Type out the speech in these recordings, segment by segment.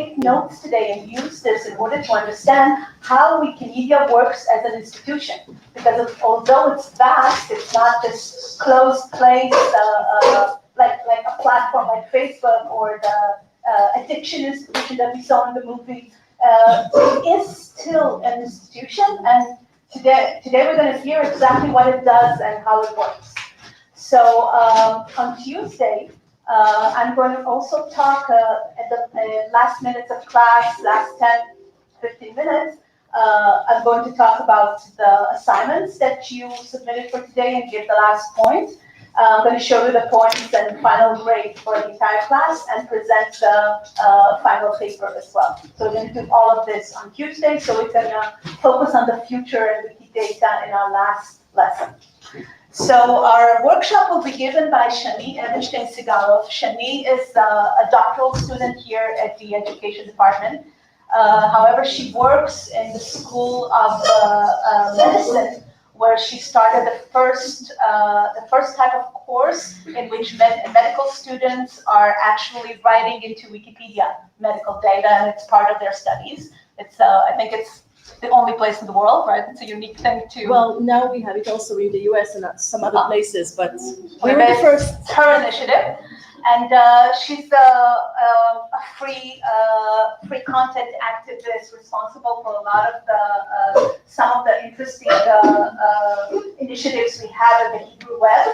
take notes today and use this in order to understand how Wikimedia works as an institution. Because although it's vast, it's not this closed place like a platform like Facebook or the addiction institution that we saw in the movie. It is still an institution, and today we're going to hear exactly what it does and how it works. So on Tuesday, I'm going to also talk at the last minutes of class, last 10, 15 minutes. I'm going to talk about the assignments that you submitted for today and give the last point. I'm going to show you the points and final grade for the entire class and present the final paper as well. So we're going to do all of this on Tuesday so we can focus on the future and Wikidata in our last lesson. So our workshop will be given by Shani Evenstein Sigalov. Shani is a doctoral student here at the education department. However, she works in the School of Medicine, where she started the first type of course in which medical students are actually writing into Wikipedia medical data, and it's part of their studies. It's I think it's the only place in the world, right? It's a unique thing too. Well, now we have it also in the US and some other places, but we were the first. Her initiative. And she's a free content activist responsible for a lot of some of the interesting initiatives we have in the Hebrew web.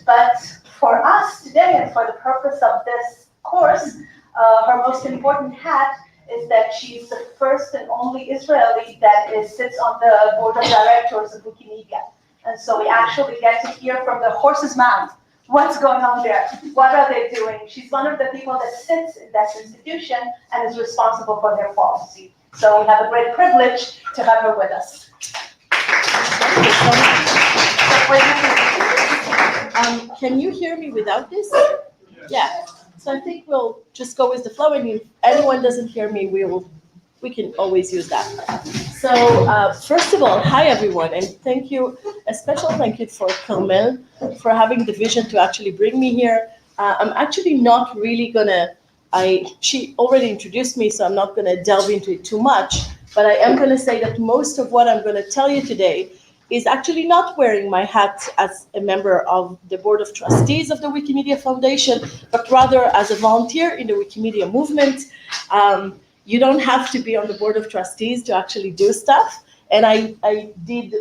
But for us today, and for the purpose of this course, her most important hat is that she's the first and only Israeli that sits on the board of directors of Wikimedia. And so we actually get to hear from the horse's mouth what's going on there, what are they doing. She's one of the people that sits in that institution and is responsible for their policy. So we have a great privilege to have her with us. Can you hear me without this? Yeah. So I think we'll just go with the flow, and if anyone doesn't hear me, we can always use that. So first of all, hi everyone, and thank you, a special thank you for Carmel for having the vision to actually bring me here. I'm actually not really she already introduced me, so I'm not gonna delve into it too much, but I am gonna say that most of what I'm gonna tell you today is actually not wearing my hat as a member of the Board of Trustees of the Wikimedia Foundation, but rather as a volunteer in the Wikimedia Movement. You don't have to be on the Board of Trustees to actually do stuff. And I did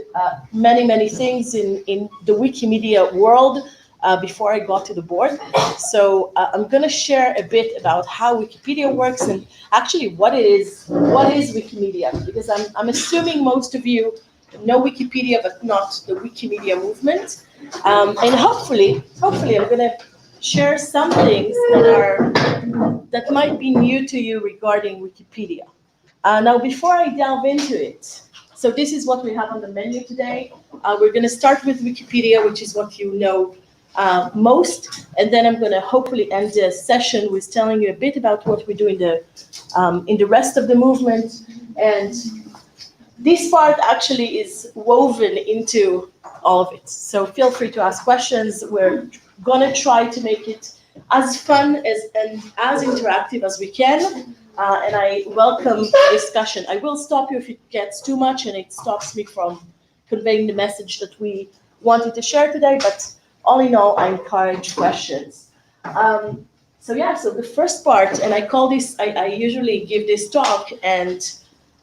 many things in the Wikimedia world before I got to the board. So I'm gonna share a bit about how Wikipedia works and actually what is Wikimedia, because I'm assuming most of you know Wikipedia, but not the Wikimedia movement. And hopefully I'm gonna share some things that might be new to you regarding Wikipedia. Now, before I delve into it, so this is what we have on the menu today. We're gonna start with Wikipedia, which is what you know most, and then I'm gonna hopefully end the session with telling you a bit about what we do in the rest of the movement. And this part actually is woven into all of it. So feel free to ask questions. We're gonna try to make it as fun and as interactive as we can. And I welcome discussion. I will stop you if it gets too much and it stops me from conveying the message that we wanted to share today, but all in all, I encourage questions. So the first part, and I usually give this talk, and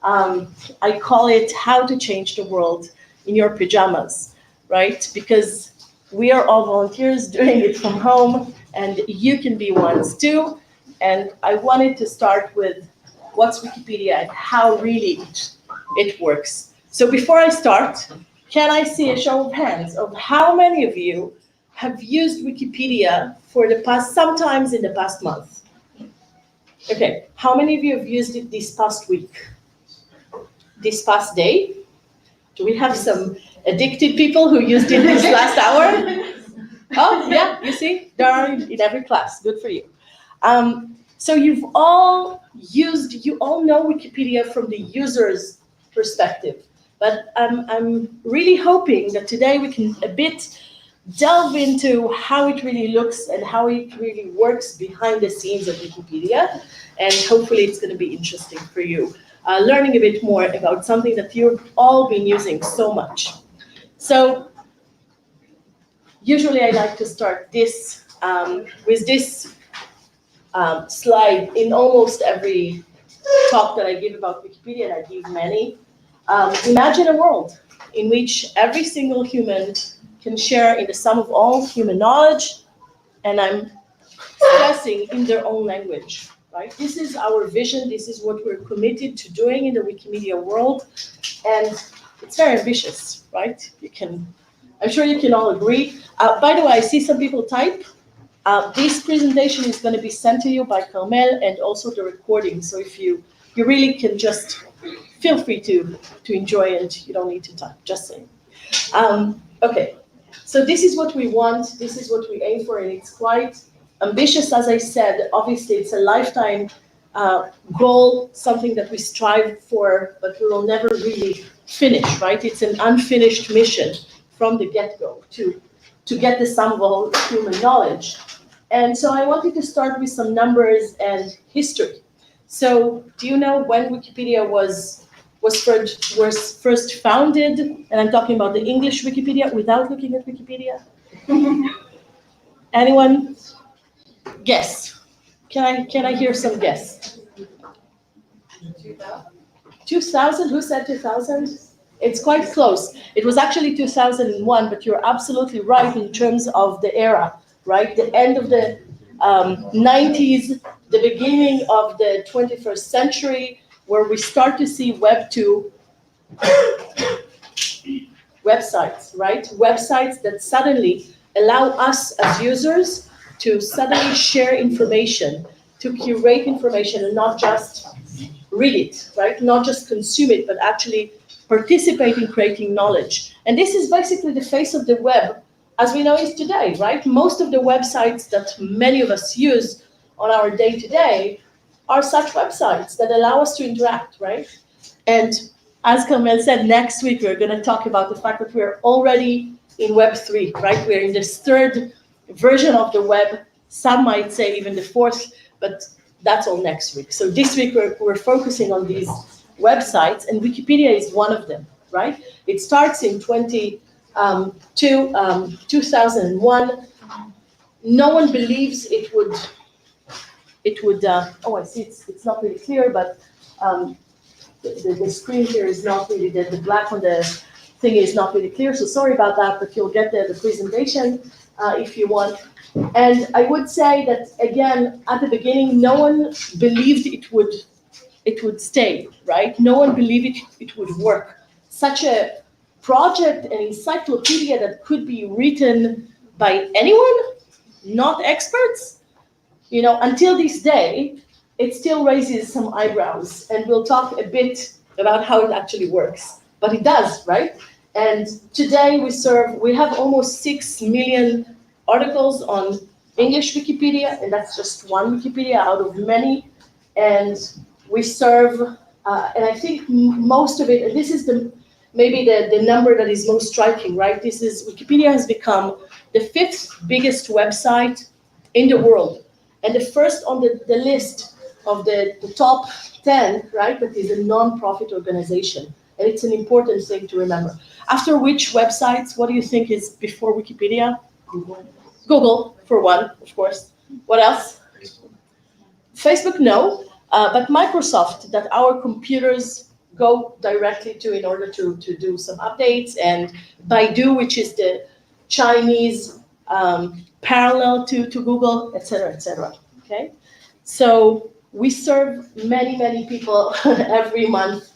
I call it How to Change the World in Your Pajamas, right? Because we are all volunteers doing it from home, and you can be ones too. And I wanted to start with what's Wikipedia and how really it works. So before I start, can I see a show of hands of how many of you have used Wikipedia sometimes in the past month? Okay, how many of you have used it this past week? This past day? Do we have some addicted people who used it this last hour? Oh, yeah, you see, there are in every class. Good for you. So you all know Wikipedia from the user's perspective, but I'm really hoping that today we can a bit delve into how it really looks and how it really works behind the scenes of Wikipedia. And hopefully it's going to be interesting for you, learning a bit more about something that you've all been using so much. So usually I like to start this with this slide in almost every talk that I give about Wikipedia, and I give many. Imagine a world in which every single human can share in the sum of all human knowledge, and I'm stressing in their own language, right? This is our vision. This is what we're committed to doing in the Wikimedia world, and it's very ambitious, right? I'm sure you can all agree. By the way, I see some people type. This presentation is going to be sent to you by Carmel and also the recording. So if you really can just feel free to enjoy it. You don't need to type, just saying. Okay, so this is what we want. This is what we aim for, and it's quite ambitious, as I said. Obviously, it's a lifetime goal, something that we strive for, but we will never really finish, right? It's an unfinished mission from the get-go to get the sum of all human knowledge. And so I wanted to start with some numbers and history. So do you know when Wikipedia was first founded? And I'm talking about the English Wikipedia without looking at Wikipedia. Anyone? Guess. Can I hear some guess? 2000? Who said 2000? It's quite close. It was actually 2001, but you're absolutely right in terms of the era, right? The end of the 90s, the beginning of the 21st century, where we start to see Web 2 websites, right? Websites that suddenly allow us as users to suddenly share information, to curate information and not just read it, right? Not just consume it, but actually participate in creating knowledge. And this is basically the face of the web as we know it today, right? Most of the websites that many of us use on our day-to-day are such websites that allow us to interact, right? And as Carmel said, next week we're going to talk about the fact that we're already in Web 3, right? We're in this third version of the web. Some might say even the fourth, but that's all next week. So this week we're focusing on these websites, and Wikipedia is one of them, right? It starts in 2001. No one believes it would. Oh, I see. It's not really clear, but the screen here is not really the black on the thing is not really clear. So sorry about that, but you'll get the presentation if you want. And I would say that again at the beginning, no one believed it would stay, right? No one believed it would work. Such a project, an encyclopedia that could be written by anyone, not experts, you know, until this day, it still raises some eyebrows. And we'll talk a bit about how it actually works. But it does, right? And today we have almost 6 million articles on English Wikipedia, and that's just one Wikipedia out of many. And we serve, and I think most of it, and this is maybe the number that is most striking, right? This is, Wikipedia has become the 5th biggest website in the world. And the first on the list of the top 10, right, that is a non-profit organization. And it's an important thing to remember. After which websites, what do you think is before Wikipedia? Google, for one, of course. What else? Facebook, no. But Microsoft, that our computers go directly to in order to do some updates, and Baidu, which is the Chinese parallel to Google, et cetera, okay? So we serve many, many people every month,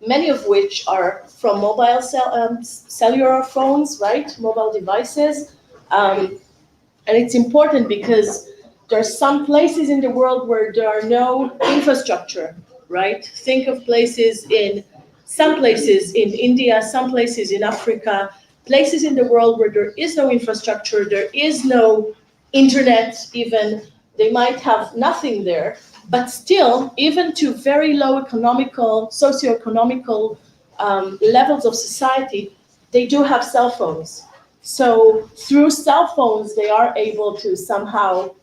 many of which are from mobile cellular phones, right? Mobile devices. And it's important because there are some places in the world where there are no infrastructure, right? Think of some places in India, some places in Africa, places in the world where there is no infrastructure, there is no internet even, they might have nothing there, but still, even to very low socioeconomical levels of society, they do have cell phones. So through cell phones, they are able to somehow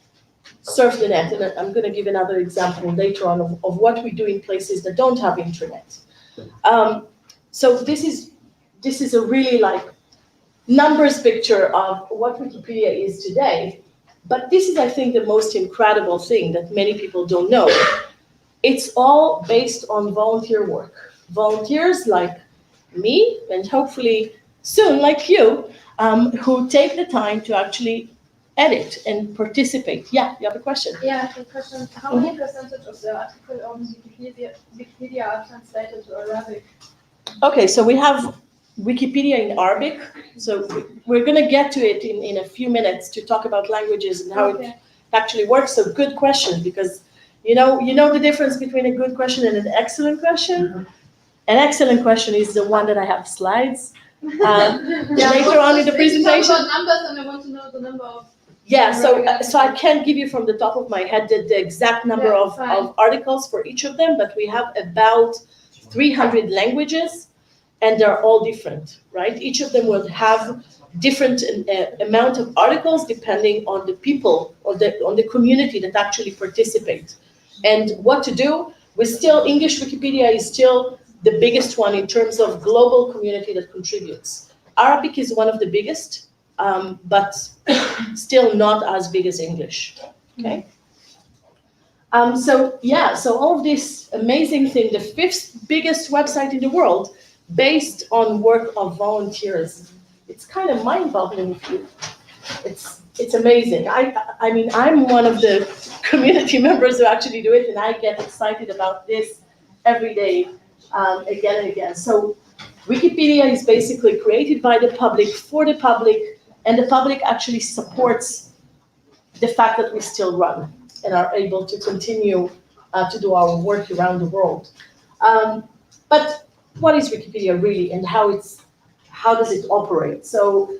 surf the net. And I'm going to give another example later on of what we do in places that don't have internet. So this is a really like numbers picture of what Wikipedia is today. But this is, I think, the most incredible thing that many people don't know. It's all based on volunteer work. Volunteers like me, and hopefully soon like you, who take the time to actually edit and participate. Yeah, you have a question? Yeah, I have a question. How many percentage of the article on Wikipedia are translated to Arabic? Okay, so we have Wikipedia in Arabic. So we're going to get to it in a few minutes to talk about languages and how it actually works. So good question, because you know the difference between a good question and an excellent question? An excellent question is the one that I have slides later on in the presentation. Talk about numbers, and I want to know the number of. Yeah, so I can't give you from the top of my head the exact number of articles for each of them, but we have about 300 languages, and they're all different, right? Each of them will have different amount of articles depending on the people or on the community that actually participate. And what to do? English Wikipedia is still the biggest one in terms of global community that contributes. Arabic is one of the biggest, but still not as big as English, okay? So all of this amazing thing, the 5th biggest website in the world, based on work of volunteers. It's kind of mind-boggling. It's amazing. I mean, I'm one of the community members who actually do it, and I get excited about this every day, again and again. So Wikipedia is basically created by the public, for the public, and the public actually supports the fact that we still run and are able to continue to do our work around the world. But what is Wikipedia really, and how does it operate? So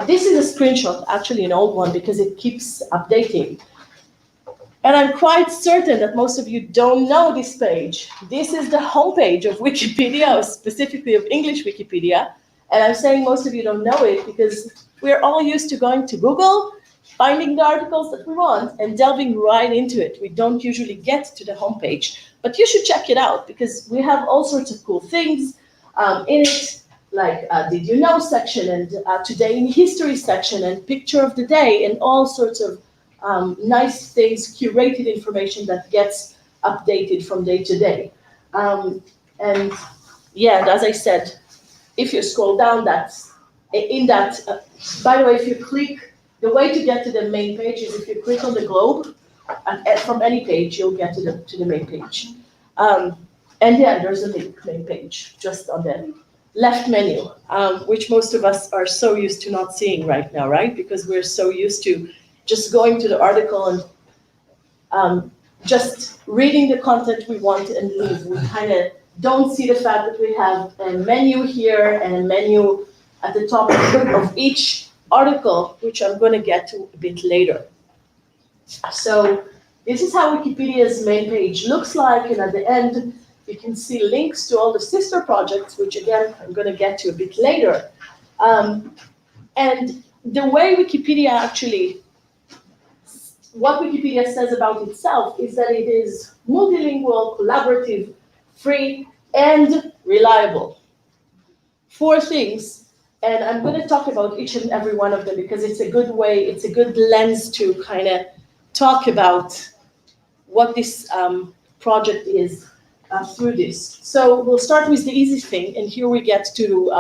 this is a screenshot, actually an old one, because it keeps updating. And I'm quite certain that most of you don't know this page. This is the homepage of Wikipedia, or specifically of English Wikipedia. And I'm saying most of you don't know it because we're all used to going to Google, finding the articles that we want, and delving right into it. We don't usually get to the homepage. But you should check it out, because we have all sorts of cool things in it, like Did You Know section, and Today in History section, and Picture of the Day, and all sorts of nice things, curated information that gets updated from day to day. And as I said, if you scroll down, by the way, if you click, the way to get to the main page is if you click on the globe, and from any page, you'll get to the main page. And yeah, there's a link, main page, just on the left menu, which most of us are so used to not seeing right now, right? Because we're so used to just going to the article and just reading the content we want and leave. We kind of don't see the fact that we have a menu here and a menu at the top of each article, which I'm going to get to a bit later. So this is how Wikipedia's main page looks like, and at the end, you can see links to all the sister projects, which again, I'm going to get to a bit later. And the way Wikipedia what Wikipedia says about itself is that it is multilingual, collaborative, free, and reliable. 4 things, and I'm going to talk about each and every one of them because it's a good way, it's a good lens to kind of talk about what this project is through this. So we'll start with the easy thing, and here we get to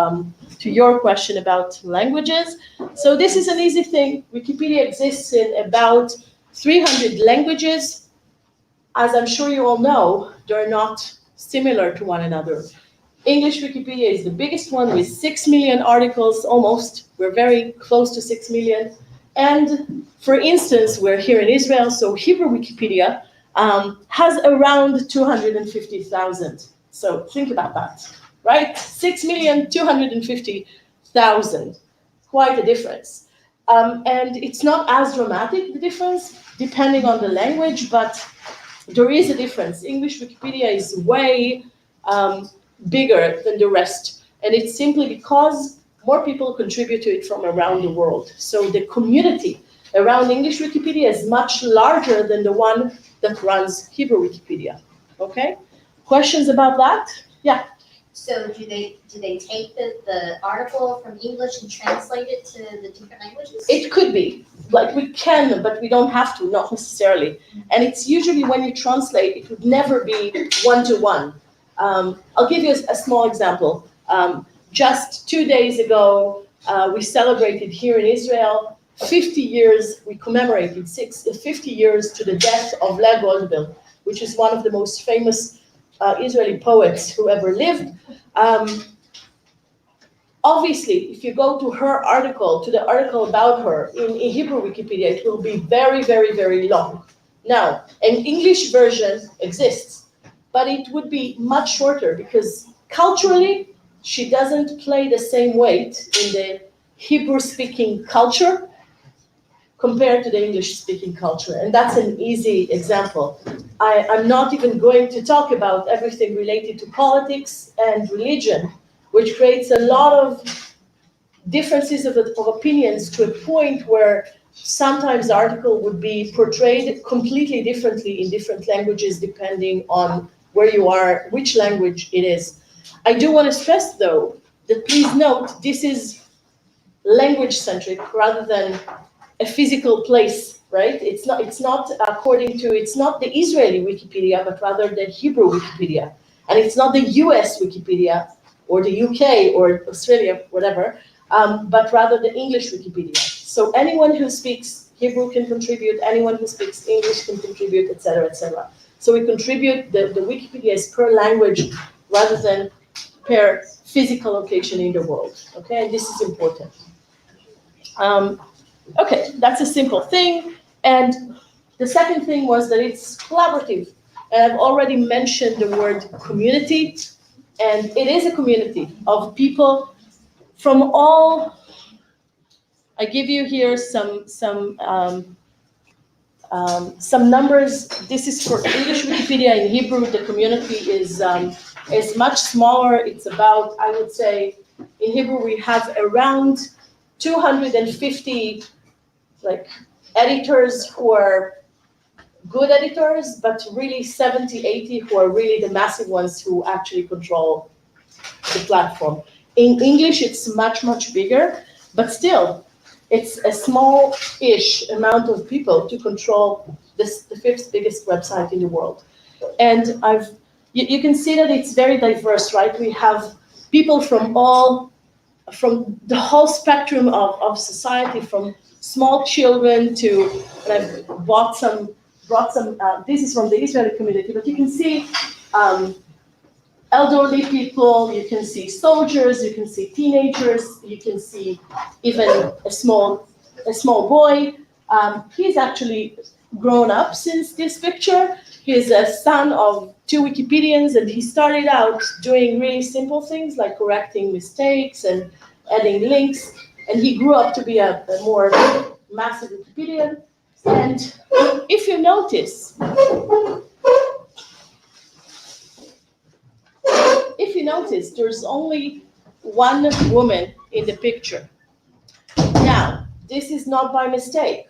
your question about languages. So this is an easy thing. Wikipedia exists in about 300 languages. As I'm sure you all know, they're not similar to one another. English Wikipedia is the biggest one with 6 million articles, almost. We're very close to 6 million. And for instance, we're here in Israel, so Hebrew Wikipedia has around 250,000. So think about that, right? 6,250,000, quite a difference. And it's not as dramatic, the difference, depending on the language, but there is a difference. English Wikipedia is way bigger than the rest. And it's simply because more people contribute to it from around the world. So the community around English Wikipedia is much larger than the one that runs Hebrew Wikipedia. Okay? Questions about that? Yeah. So do they take the article from English and translate it to the different languages? It could be. Like we can, but we don't have to, not necessarily. And it's usually when you translate, it would never be one-to-one. I'll give you a small example. Just 2 days ago, we celebrated here in Israel 50 years, we commemorated 50 years to the death of Leah Goldberg, which is one of the most famous Israeli poets who ever lived. Obviously, if you go to her article, to the article about her in Hebrew Wikipedia, it will be very, very, very long. Now, an English version exists, but it would be much shorter because culturally, she doesn't play the same weight in the Hebrew-speaking culture compared to the English-speaking culture. And that's an easy example. I'm not even going to talk about everything related to politics and religion, which creates a lot of differences of opinions to a point where sometimes the article would be portrayed completely differently in different languages depending on where you are, which language it is. I do want to stress, though, that please note this is language-centric rather than a physical place, right? It's not it's not the Israeli Wikipedia, but rather the Hebrew Wikipedia. And it's not the US Wikipedia or the UK or Australia, whatever, but rather the English Wikipedia. So anyone who speaks Hebrew can contribute, anyone who speaks English can contribute, etc., etc. So we contribute, the Wikipedia is per language rather than per physical location in the world, okay? And this is important. Okay, that's a simple thing. And the second thing was that it's collaborative. And I've already mentioned the word community. And it is a community of people from all, I give you here some numbers. This is for English Wikipedia. In Hebrew, the community is much smaller. It's about, I would say, in Hebrew, we have around 250 editors who are good editors, but really 70, 80 who are really the massive ones who actually control the platform. In English, it's much, much bigger, but still, it's a small-ish amount of people to control the fifth biggest website in the world. And you can see that it's very diverse, right? We have people from the whole spectrum of society, from small children to, and I've brought some, this is from the Israeli community, but you can see elderly people, you can see soldiers, you can see teenagers, you can see even a small boy. He's actually grown up since this picture. He's a son of 2 Wikipedians, and he started out doing really simple things like correcting mistakes and adding links, and he grew up to be a more massive Wikipedian. And if you notice, there's only one woman in the picture. Now, this is not by mistake.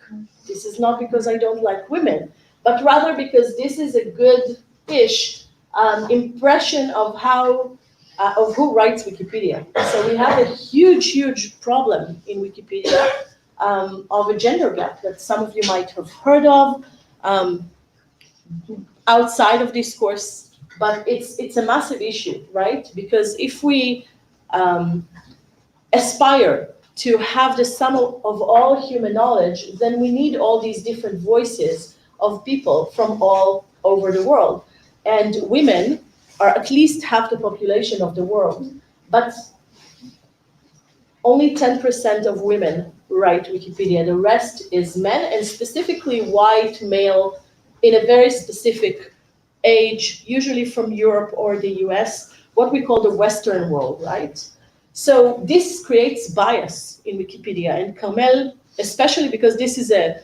This is not because I don't like women, but rather because this is a good-ish impression of who writes Wikipedia. So we have a huge, huge problem in Wikipedia of a gender gap that some of you might have heard of outside of Discourse, but it's a massive issue, right? Because if we aspire to have the sum of all human knowledge, then we need all these different voices of people from all over the world. And women are at least half the population of the world, but only 10% of women write Wikipedia. The rest is men, and specifically white male in a very specific age, usually from Europe or the US, what we call the Western world, right? So this creates bias in Wikipedia, and Carmel, especially because this is a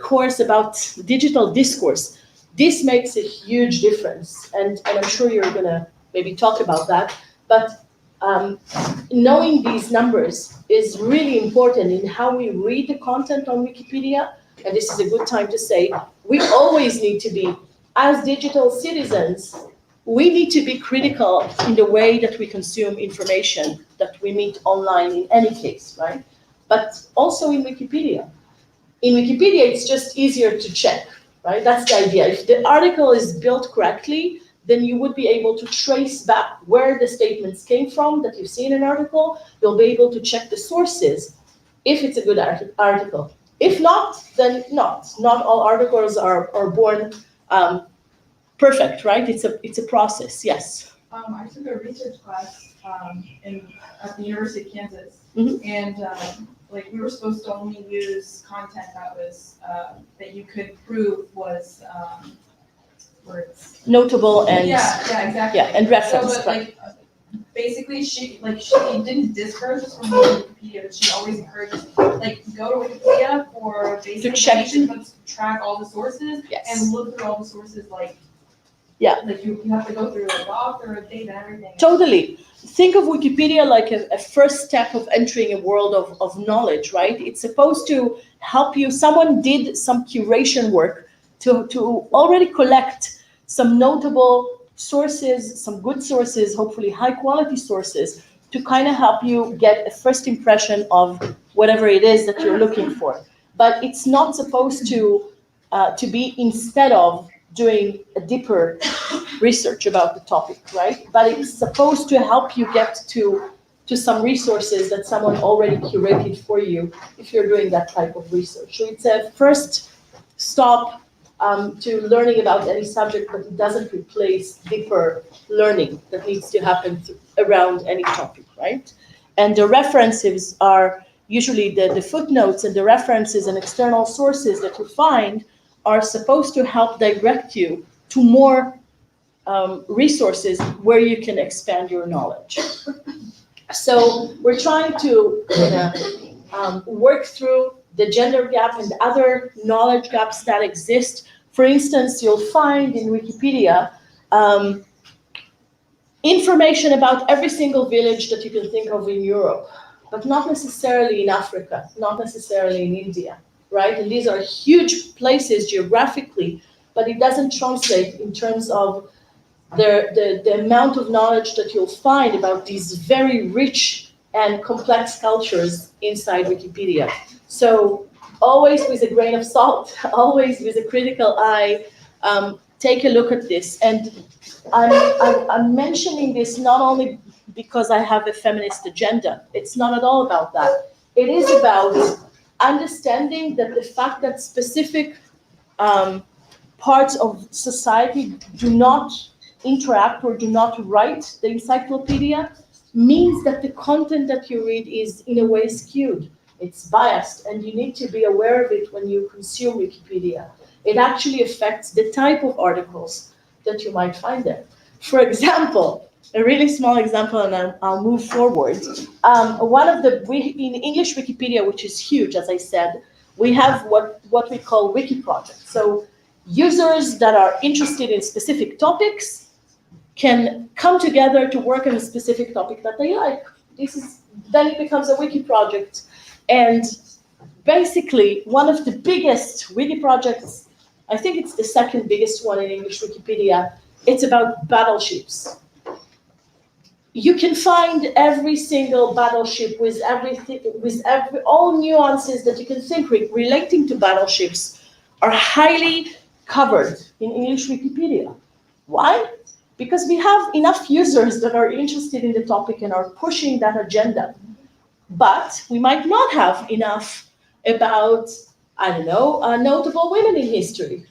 course about digital discourse, this makes a huge difference, and I'm sure you're gonna maybe talk about that, but knowing these numbers is really important in how we read the content on Wikipedia. And this is a good time to say, we always need to be, as digital citizens, we need to be critical in the way that we consume information that we meet online in any case, right? But also in Wikipedia. In Wikipedia, it's just easier to check, right? That's the idea. If the article is built correctly, then you would be able to trace back where the statements came from that you see in an article. You'll be able to check the sources if it's a good article. If not, then not. Not all articles are born perfect, right? It's a process, yes. I took a research class at the University of Kansas, Mhm. and like we were supposed to only use content that was that you could prove was words. Notable and Yeah, exactly. yeah, and reference, So, but right. basically, she didn't discourage us from using Wikipedia, but she always encourages like go to Wikipedia for basic check. information, but track all the sources Yes. and look through all the sources like. Yeah. Like you have to go through a author, a date, and everything. Totally. Think of Wikipedia like a first step of entering a world of knowledge, right? It's supposed to help you. Someone did some curation work to already collect some notable sources, some good sources, hopefully high quality sources, to kind of help you get a first impression of whatever it is that you're looking for. But it's not supposed to be instead of doing a deeper research about the topic, right? But it's supposed to help you get to some resources that someone already curated for you if you're doing that type of research. So it's a first stop to learning about any subject, but it doesn't replace deeper learning that needs to happen around any topic, right? And the references are usually the footnotes and the references and external sources that you find are supposed to help direct you to more resources where you can expand your knowledge. So we're trying to work through the gender gap and other knowledge gaps that exist. For instance, you'll find in Wikipedia information about every single village that you can think of in Europe, but not necessarily in Africa, not necessarily in India, right? And these are huge places geographically, but it doesn't translate in terms of the amount of knowledge that you'll find about these very rich and complex cultures inside Wikipedia. So always with a grain of salt, always with a critical eye, take a look at this. And I'm mentioning this not only because I have a feminist agenda. It's not at all about that. It is about understanding that the fact that specific parts of society do not interact or do not write the encyclopedia means that the content that you read is in a way skewed. It's biased, and you need to be aware of it when you consume Wikipedia. It actually affects the type of articles that you might find there. For example, a really small example, and I'll move forward. In English Wikipedia, which is huge, as I said, we have what we call Wiki projects. So users that are interested in specific topics can come together to work on a specific topic that they like. Then it becomes a Wiki project. And basically, one of the biggest Wiki projects, I think it's the second biggest one in English Wikipedia, it's about battleships. You can find every single battleship with all nuances that you can think relating to battleships are highly covered in English Wikipedia. Why? Because we have enough users that are interested in the topic and are pushing that agenda. But we might not have enough about, notable women in history,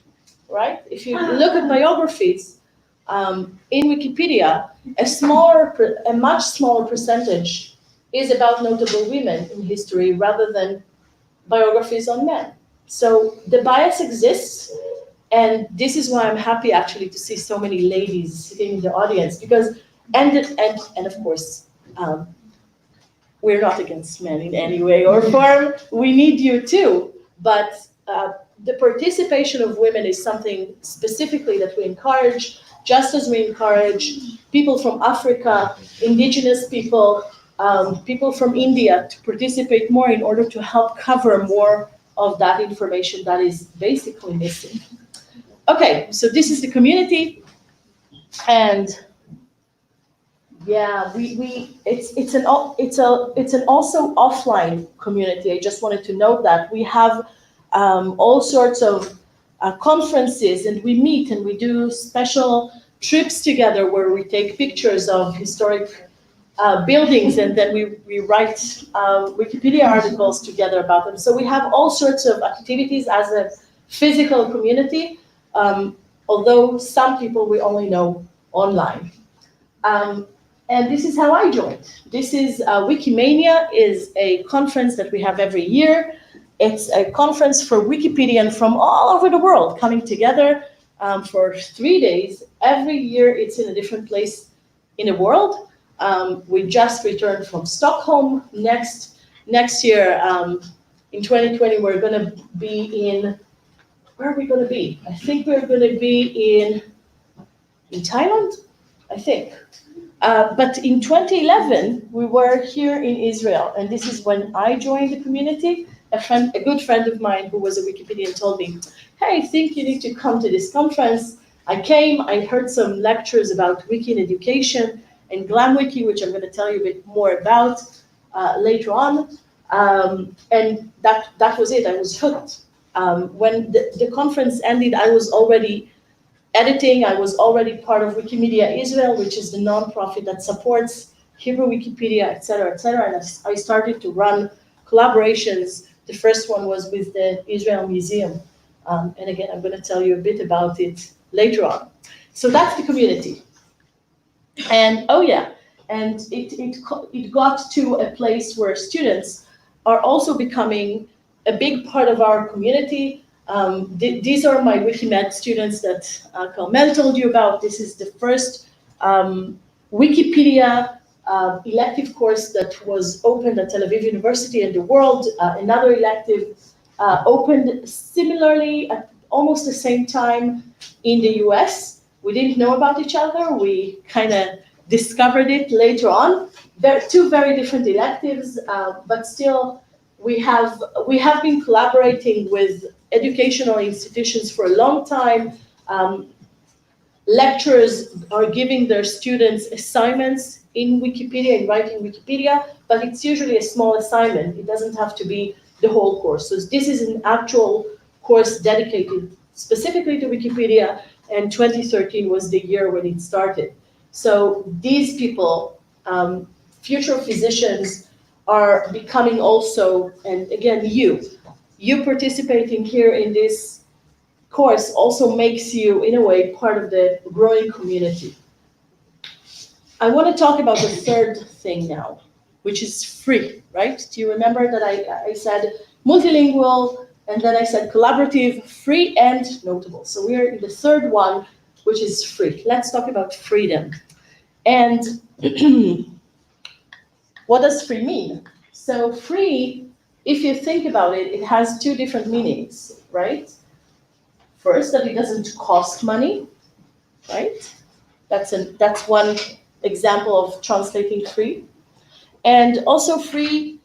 right? If you look at biographies in Wikipedia, a much smaller percentage is about notable women in history rather than biographies on men. So the bias exists. And this is why I'm happy actually to see so many ladies sitting in the audience, because, and of course, we're not against men in any way or form. We need you too. But the participation of women is something specifically that we encourage, just as we encourage people from Africa, indigenous people, people from India to participate more in order to help cover more of that information that is basically missing. Okay, so this is the community, and yeah, it's an also offline community. I just wanted to note that we have all sorts of conferences, and we meet and we do special trips together where we take pictures of historic buildings, and then we write Wikipedia articles together about them. So we have all sorts of activities as a physical community, although some people we only know online. And this is how I joined. This is Wikimania is a conference that we have every year. It's a conference for Wikipedians from all over the world coming together for 3 days. Every year it's in a different place in the world. We just returned from Stockholm. Next year, in 2020, we're going to be in, where are we going to be? I think we're going to be in Thailand, I think. But in 2011, we were here in Israel, and this is when I joined the community. A good friend of mine who was a Wikipedian told me, hey, I think you need to come to this conference. I came, I heard some lectures about Wiki in education and GlamWiki, which I'm going to tell you a bit more about later on. And that was it, I was hooked. When the conference ended, I was already editing. I was already part of Wikimedia Israel, which is the nonprofit that supports Hebrew Wikipedia, et cetera, and I started to run collaborations. The first one was with the Israel Museum. And again, I'm going to tell you a bit about it later on. So that's the community. And oh yeah, and it got to a place where students are also becoming a big part of our community. These are my Wikimed students that Carmel told you about. This is the first Wikipedia elective course that was opened at Tel Aviv University in the world. Another elective opened similarly at almost the same time in the US. We didn't know about each other. We kind of discovered it later on. They're two very different electives, but still we have been collaborating with educational institutions for a long time. Lecturers are giving their students assignments in Wikipedia, in writing Wikipedia, but it's usually a small assignment. It doesn't have to be the whole course. So this is an actual course dedicated specifically to Wikipedia, and 2013 was the year when it started. So these people, future physicians, are becoming also, and again, you participating here in this course also makes you, in a way, part of the growing community. I want to talk about the third thing now, which is free, right? Do you remember that I said multilingual, and then I said collaborative, free, and notable. So we're in the third one, which is free. Let's talk about freedom. And what does free mean? So free, if you think about it, it has two different meanings, right? First, that it doesn't cost money, right? That's one example of translating free. And also free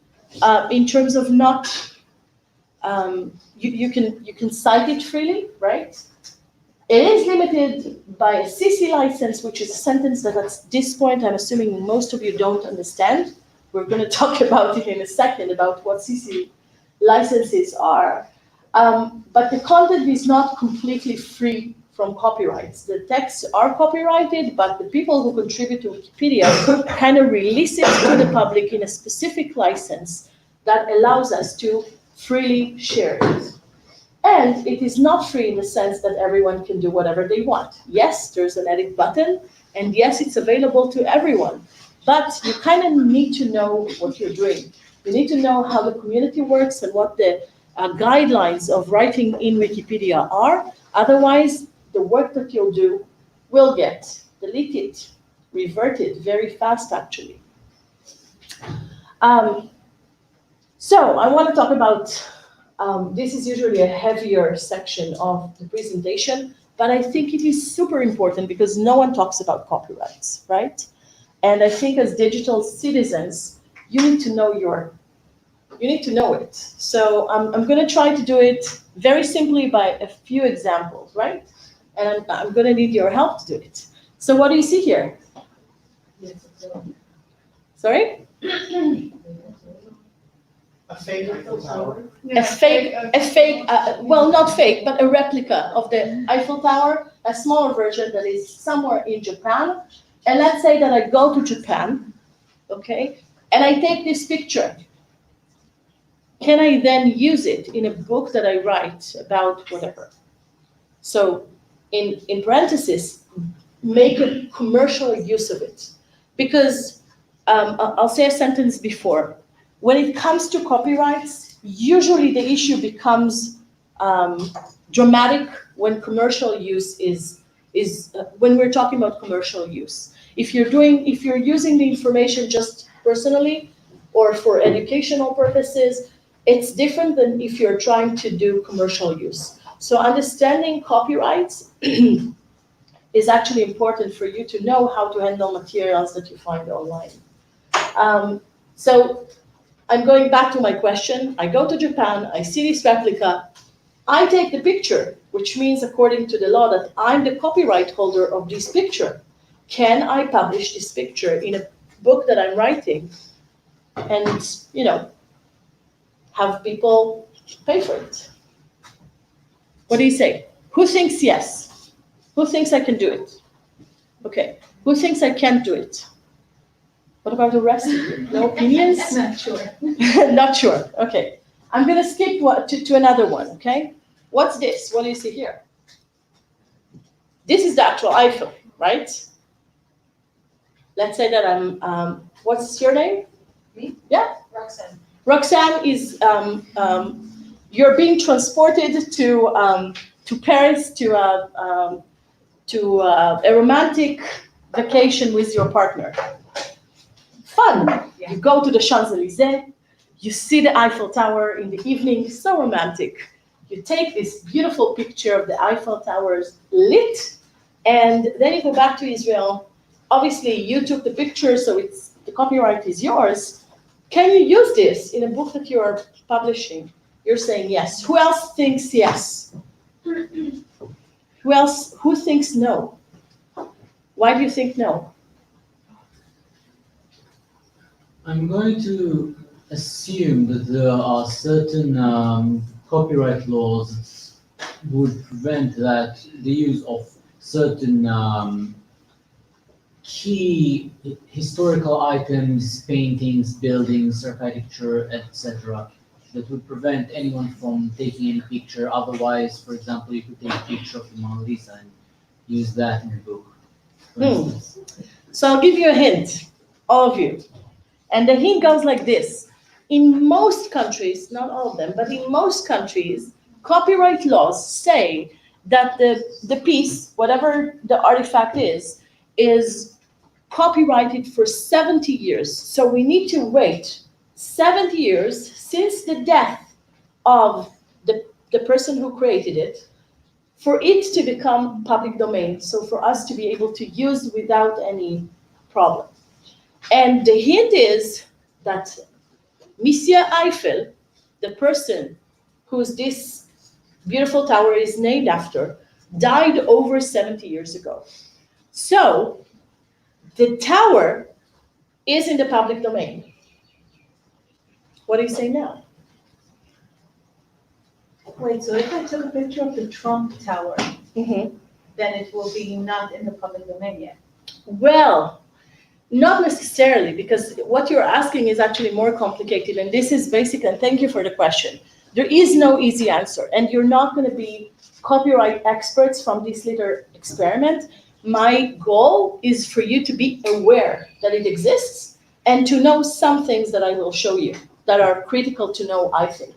in terms of not, you can cite it freely, right? It is limited by a CC license, which is a sentence that at this point, I'm assuming most of you don't understand. We're going to talk about it in a second, about what CC licenses are. But the content is not completely free from copyrights. The texts are copyrighted, but the people who contribute to Wikipedia kind of release it to the public in a specific license that allows us to freely share it. And it is not free in the sense that everyone can do whatever they want. Yes, there's an edit button, and yes, it's available to everyone. But you kind of need to know what you're doing. You need to know how the community works and what the guidelines of writing in Wikipedia are. Otherwise, the work that you'll do will get deleted, reverted very fast, actually. So I want to talk about, this is usually a heavier section of the presentation, but I think it is super important because no one talks about copyrights, right? And I think as digital citizens, you need to know it. So I'm going to try to do it very simply by a few examples, right? And I'm going to need your help to do it. So what do you see here? Sorry? A fake Eiffel Tower. Well, not fake, but a replica of the Eiffel Tower, a smaller version that is somewhere in Japan. And let's say that I go to Japan, okay, and I take this picture. Can I then use it in a book that I write about whatever? So in parentheses, make a commercial use of it. Because I'll say a sentence before. When it comes to copyrights, usually the issue becomes dramatic when commercial use is when we're talking about commercial use. If you're using the information just personally or for educational purposes, it's different than if you're trying to do commercial use. So understanding copyrights is actually important for you to know how to handle materials that you find online. So I'm going back to my question. I go to Japan, I see this replica, I take the picture, which means according to the law that I'm the copyright holder of this picture. Can I publish this picture in a book that I'm writing and, have people pay for it? What do you say? Who thinks yes? Who thinks I can do it? Okay. Who thinks I can't do it? What about the rest of you? No opinions? Not sure. Not sure. Okay. I'm going to skip to another one, okay? What's this? What do you see here? This is the actual Eiffel, right? Let's say that I'm, what's your name? Me? Yeah? Roxanne. Roxanne is, you're being transported to Paris to a romantic vacation with your partner. Fun. Yeah. You go to the Champs-Élysées, you see the Eiffel Tower in the evening, so romantic. You take this beautiful picture of the Eiffel Towers lit, and then you go back to Israel. Obviously, you took the picture, so the copyright is yours. Can you use this in a book that you are publishing? You're saying yes. Who else thinks yes? Who thinks no? Why do you think no? I'm going to assume that there are certain copyright laws that would prevent the use of certain key historical items, paintings, buildings, architecture, etc., that would prevent anyone from taking any picture. Otherwise, for example, you could take a picture of the Mona Lisa and use that in your book, for instance. So I'll give you a hint, all of you. And the hint goes like this. In most countries, not all of them, but in most countries, copyright laws say that the piece, whatever the artifact is copyrighted for 70 years. So we need to wait 70 years since the death of the person who created it for it to become public domain. So for us to be able to use without any problem. And the hint is that Monsieur Eiffel, the person whose this beautiful tower is named after, died over 70 years ago. So the tower is in the public domain. What do you say now? Wait, so if I took a picture of the Trump Tower, Mm-hmm. then it will be not in the public domain yet? Well, not necessarily, because what you're asking is actually more complicated, and this is basic, and thank you for the question. There is no easy answer, and you're not going to be copyright experts from this little experiment. My goal is for you to be aware that it exists and to know some things that I will show you that are critical to know, I think.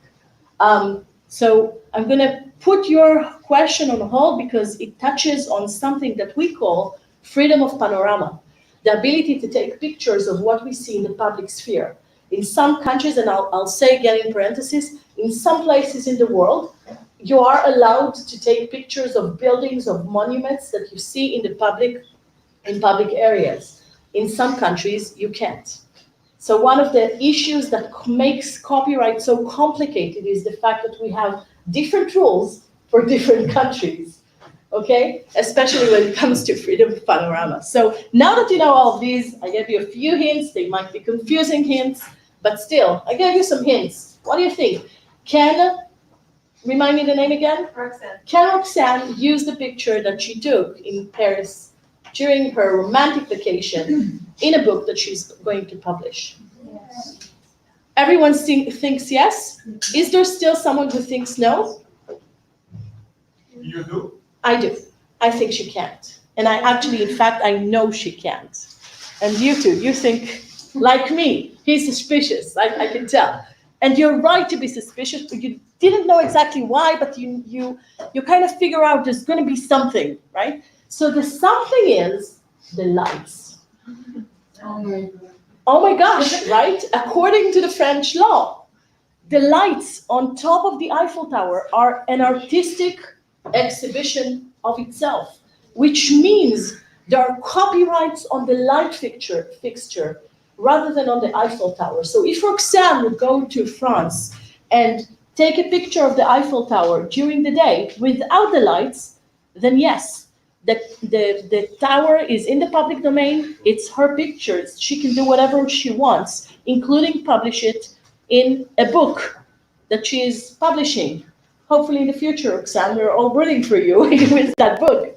So I'm going to put your question on hold because it touches on something that we call freedom of panorama, the ability to take pictures of what we see in the public sphere. In some countries, and I'll say again in parentheses, in some places in the world, you are allowed to take pictures of buildings, of monuments that you see in public areas. In some countries, you can't. So one of the issues that makes copyright so complicated is the fact that we have different rules for different countries, okay? Especially when it comes to freedom of panorama. So now that you know all of these, I gave you a few hints. They might be confusing hints, but still, I gave you some hints. What do you think? Remind me the name again? Roxanne. Can Roxanne use the picture that she took in Paris during her romantic vacation in a book that she's going to publish? Yes. Everyone thinks yes? Is there still someone who thinks no? You do? I do. I think she can't. And in fact, I know she can't. And you too, you think, like me, he's suspicious, I can tell. And you're right to be suspicious, but you didn't know exactly why, but you kind of figure out there's going to be something, right? So the something is the lights. Oh my gosh, right? According to the French law, the lights on top of the Eiffel Tower are an artistic exhibition of itself, which means there are copyrights on the light fixture rather than on the Eiffel Tower. So if Roxanne would go to France and take a picture of the Eiffel Tower during the day without the lights, then yes, the tower is in the public domain, it's her pictures, she can do whatever she wants, including publish it in a book that she is publishing. Hopefully in the future, Roxanne, we're all rooting for you with that book.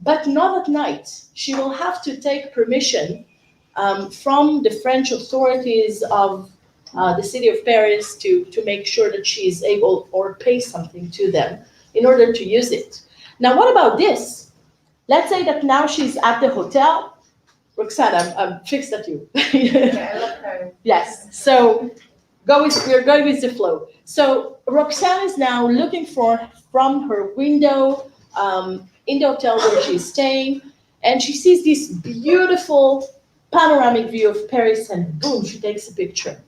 But not at night. She will have to take permission from the French authorities of the city of Paris to make sure that she is able or pay something to them in order to use it. Now, what about this? Let's say that now she's at the hotel. Roxanne, I'm fixed at you. Yeah, I love her. Yes, so we're going with the flow. So Roxanne is now looking from her window in the hotel where she's staying, and she sees this beautiful panoramic view of Paris, and boom, she takes a picture.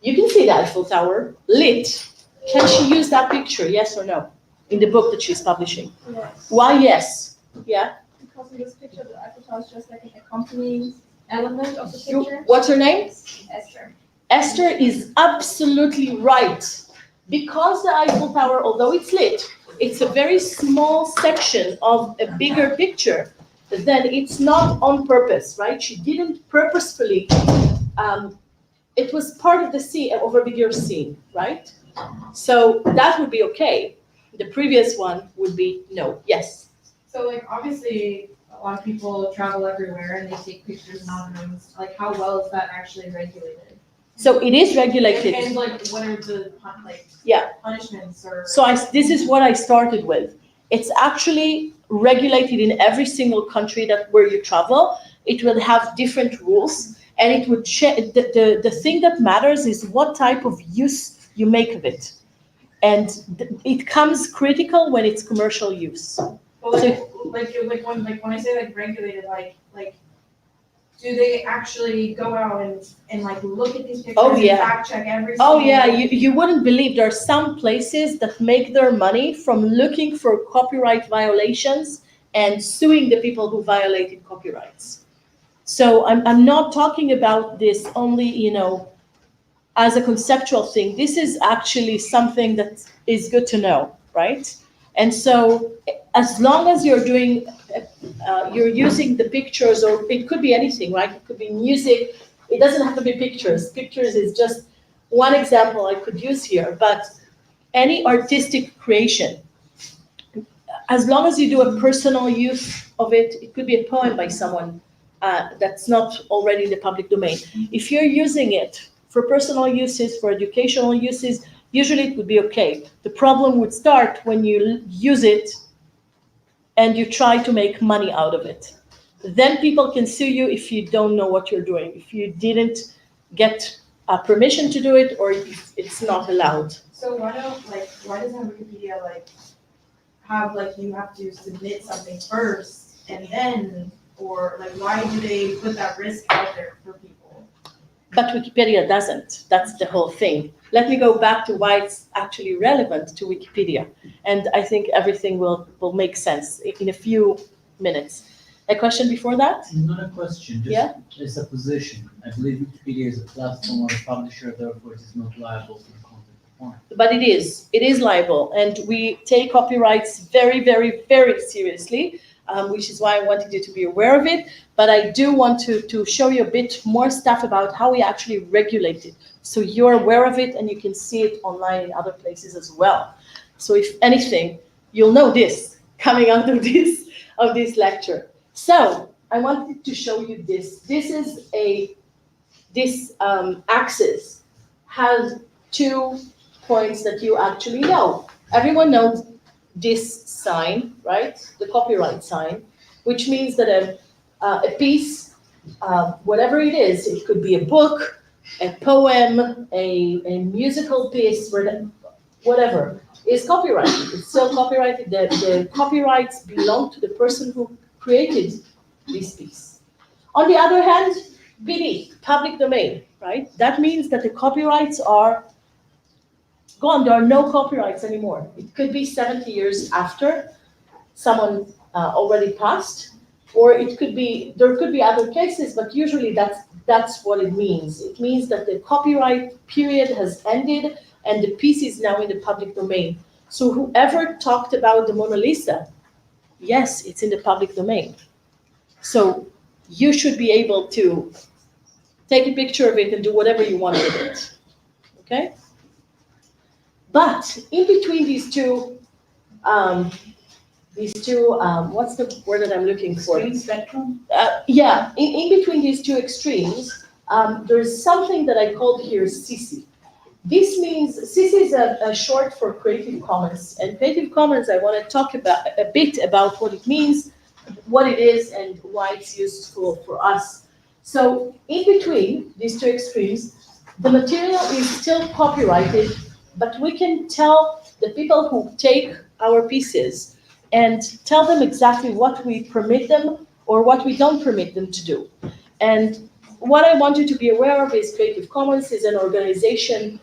You can see the Eiffel Tower lit. Can she use that picture, yes or no, in the book that she's publishing? Yes. Why yes? Yeah? Because in this picture, the Eiffel Tower is just like an accompanying element of the picture. What's her name? Esther. Esther is absolutely right. Because the Eiffel Tower, although it's lit, it's a very small section of a bigger picture, then it's not on purpose, right? She didn't purposefully, it was part of the scene, of a bigger scene, right? So that would be okay. The previous one would be no, yes. So like obviously a lot of people travel everywhere and they take pictures anonymous. Like how well is that actually regulated? So it is regulated. And like what are the punishments or? So this is what I started with. It's actually regulated in every single country where you travel. It will have different rules, and it would the thing that matters is what type of use you make of it, and it comes critical when it's commercial use. Well, like when I say like regulated, like do they actually go out and like look at these pictures and fact check every single You wouldn't believe there are some places that make their money from looking for copyright violations and suing the people who violated copyrights. So I'm not talking about this only, as a conceptual thing. This is actually something that is good to know, right? And so as long as you're using the pictures, or it could be anything, right? It could be music. It doesn't have to be pictures. Pictures is just one example I could use here, but any artistic creation, as long as you do a personal use of it, it could be a poem by someone that's not already in the public domain. If you're using it for personal uses, for educational uses, usually it would be okay. The problem would start when you use it and you try to make money out of it. Then people can sue you if you don't know what you're doing, if you didn't get permission to do it, or if it's not allowed. So why doesn't Wikipedia have you have to submit something first and then, or why do they put that risk out there for people? but Wikipedia doesn't. That's the whole thing. Let me go back to why it's actually relevant to Wikipedia. And I think everything will make sense in a few minutes. A question before that? Not a question, Yeah? just a supposition. I believe Wikipedia is a platform or a publisher, therefore it is not liable for the content performed. But it is liable, and we take copyrights very, very, very seriously, which is why I wanted you to be aware of it. But I do want to show you a bit more stuff about how we actually regulate it, so you're aware of it and you can see it online in other places as well. So if anything, you'll know this coming out of this lecture. So I wanted to show you this. This axis has 2 points that you actually know. Everyone knows this sign, right? The copyright sign, which means that a piece, whatever it is, it could be a book, a poem, a musical piece, whatever, is copyrighted. It's still copyrighted. The copyrights belong to the person who created this piece. On the other hand, PD, public domain, right? That means that the copyrights are gone. There are no copyrights anymore. It could be 70 years after someone already passed, or there could be other cases, but usually that's what it means. It means that the copyright period has ended and the piece is now in the public domain. So whoever talked about the Mona Lisa, yes, it's in the public domain. So you should be able to take a picture of it and do whatever you want with it, okay? But in between these two, what's the word that I'm looking for? Extreme spectrum? Yeah, in between these two extremes, there's something that I called here CC. This means, CC is a short for Creative Commons, and Creative Commons, I want to talk about a bit about what it means, what it is, and why it's useful for us. So in between these two extremes, the material is still copyrighted, but we can tell the people who take our pieces and tell them exactly what we permit them or what we don't permit them to do. And what I want you to be aware of is Creative Commons is an organization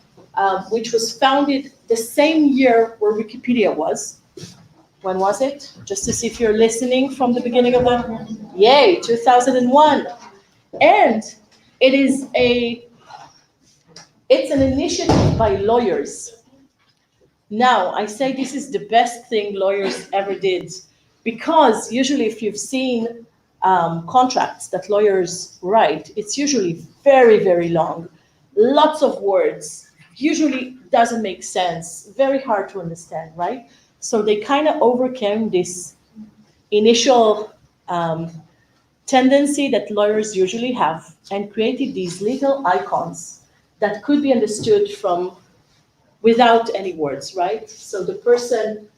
which was founded the same year where Wikipedia was. When was it? Just to see if you're listening from the beginning of the, yay, 2001. And it's an initiative by lawyers. Now, I say this is the best thing lawyers ever did, because usually if you've seen contracts that lawyers write, it's usually very, very long, lots of words, usually doesn't make sense, very hard to understand, right? So they kind of overcame this initial tendency that lawyers usually have and created these legal icons that could be understood from without any words, right? So the person,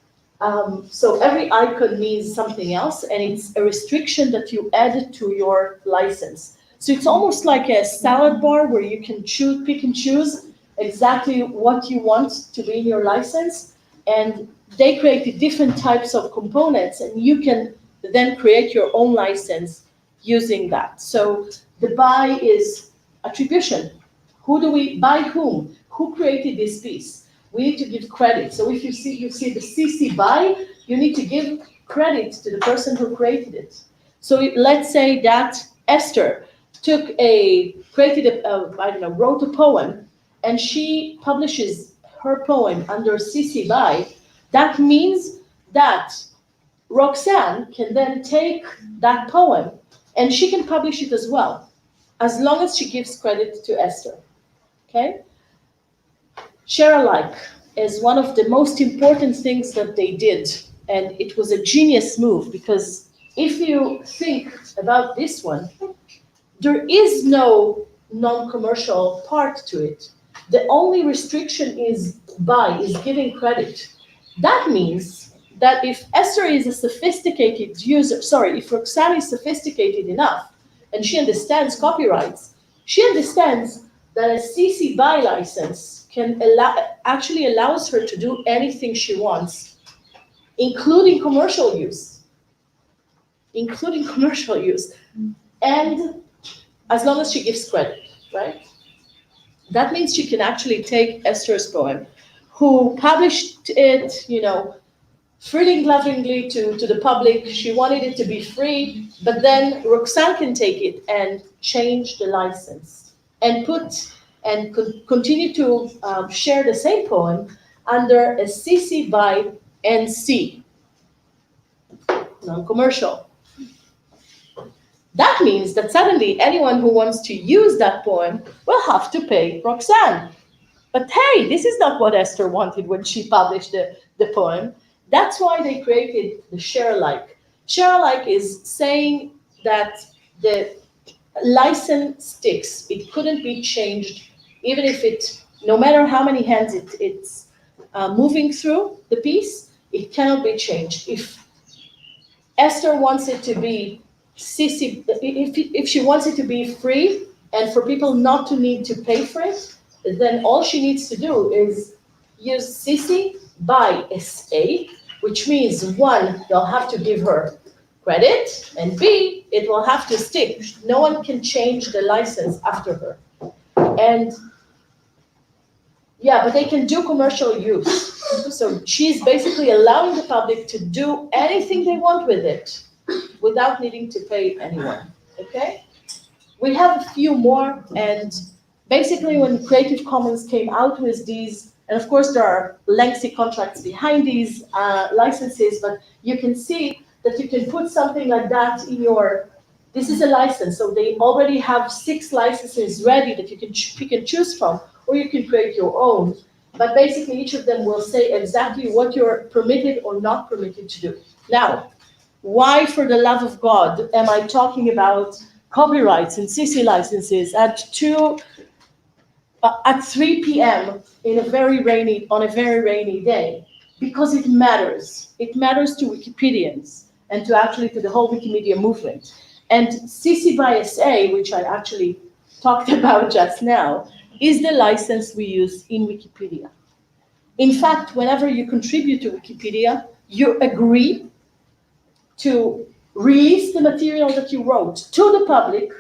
so every icon means something else, and it's a restriction that you add to your license. So it's almost like a salad bar where you can choose, pick and choose exactly what you want to be in your license, and they created different types of components, and you can then create your own license using that. So the by is attribution. Who do we, by whom? Who created this piece? We need to give credit. So if you see the CC by, you need to give credit to the person who created it. So let's say that Esther wrote a poem, and she publishes her poem under CC by. That means that Roxanne can then take that poem and she can publish it as well, as long as she gives credit to Esther, okay? Share alike is one of the most important things that they did, and it was a genius move, because if you think about this one, there is no non-commercial part to it. The only restriction is giving credit. That means that if Esther is a sophisticated user, if Roxanne is sophisticated enough and she understands copyrights, she understands that a CC BY license actually allows her to do anything she wants, including commercial use. And as long as she gives credit, right? That means she can actually take Esther's poem, who published it, freely and lovingly to the public. She wanted it to be free, but then Roxanne can take it and change the license and continue to share the same poem under a CC by NC, non-commercial. That means that suddenly anyone who wants to use that poem will have to pay Roxanne. But hey, this is not what Esther wanted when she published the poem. That's why they created the share-alike. Share-alike is saying that the license sticks. It couldn't be changed, even if no matter how many hands it's moving through the piece, it cannot be changed. If Esther wants it to be CC, if she wants it to be free and for people not to need to pay for it, then all she needs to do is use CC by SA, which means one, they'll have to give her credit, and B, it will have to stick. No one can change the license after her. And yeah, but they can do commercial use. So she's basically allowing the public to do anything they want with it without needing to pay anyone, okay? We have a few more, and basically when Creative Commons came out with these, and of course there are lengthy contracts behind these licenses, but you can see that you can put something like that in this is a license, so they already have 6 licenses ready that you can pick and choose from, or you can create your own. But basically each of them will say exactly what you're permitted or not permitted to do. Now, why, for the love of God, am I talking about copyrights and CC licenses at 3 p.m. on a very rainy day? Because it matters. It matters to Wikipedians and to the whole Wikimedia movement. And CC by SA, which I actually talked about just now, is the license we use in Wikipedia. In fact, whenever you contribute to Wikipedia, you agree to release the material that you wrote to the public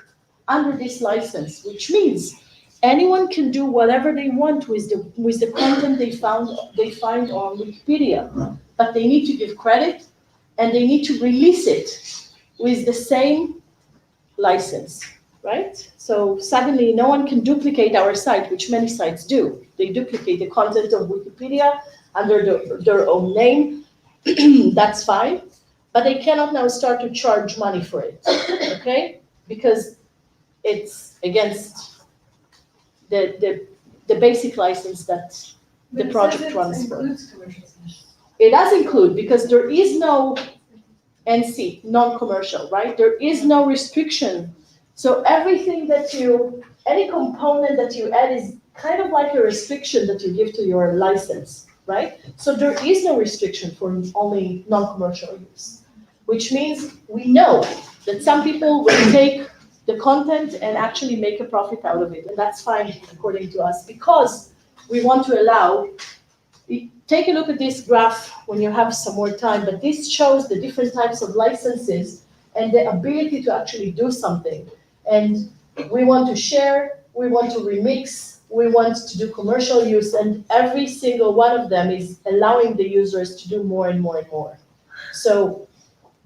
under this license, which means anyone can do whatever they want with the content they find on Wikipedia, but they need to give credit and they need to release it with the same license, right? So suddenly no one can duplicate our site, which many sites do. They duplicate the content of Wikipedia under their own name. That's fine, but they cannot now start to charge money for it, okay? Because it's against the basic license that the project runs for. It does include, because there is no NC, non-commercial, right? There is no restriction. So everything any component that you add is kind of like a restriction that you give to your license, right? So there is no restriction for only non-commercial use, which means we know that some people will take the content and actually make a profit out of it, and that's fine according to us, because we want to allow. Take a look at this graph when you have some more time, but this shows the different types of licenses and the ability to actually do something. And we want to share, we want to remix, we want to do commercial use, and every single one of them is allowing the users to do more and more and more. So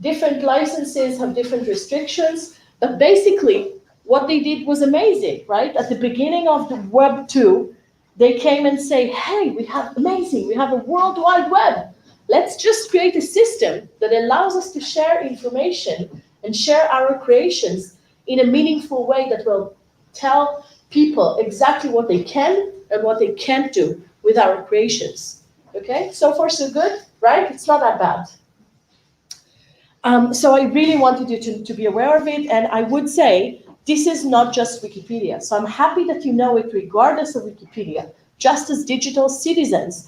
different licenses have different restrictions, but basically what they did was amazing, right? At the beginning of the Web 2, they came and say, hey, we have a World Wide Web. Let's just create a system that allows us to share information and share our creations in a meaningful way that will tell people exactly what they can and what they can't do with our creations. Okay, so far so good, right? It's not that bad. So I really wanted you to be aware of it, and I would say this is not just Wikipedia. So I'm happy that you know it regardless of Wikipedia, just as digital citizens,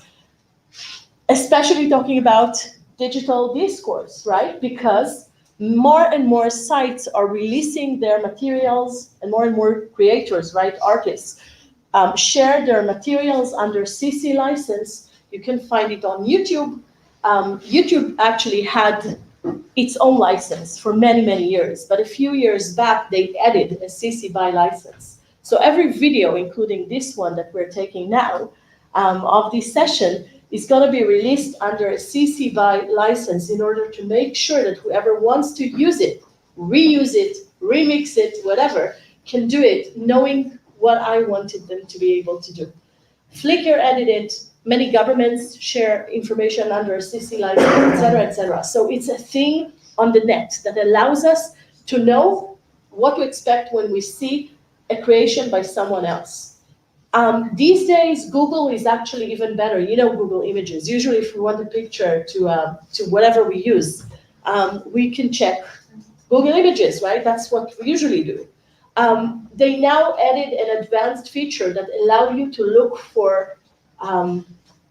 especially talking about digital discourse, right? Because more and more sites are releasing their materials, and more creators, right, artists, share their materials under CC license. You can find it on YouTube. YouTube actually had its own license for many, many years, but a few years back, they added a CC BY license. So every video, including this one that we're taking now, of this session, is going to be released under a CC BY license in order to make sure that whoever wants to use it, reuse it, remix it, whatever, can do it knowing what I wanted them to be able to do. Flickr edited, many governments share information under a CC license, et cetera, et cetera. So it's a thing on the net that allows us to know what to expect when we see a creation by someone else. These days, Google is actually even better. You know Google Images. Usually, if we want a picture to whatever we use, we can check Google Images, right? That's what we usually do. They now added an advanced feature that allow you to look for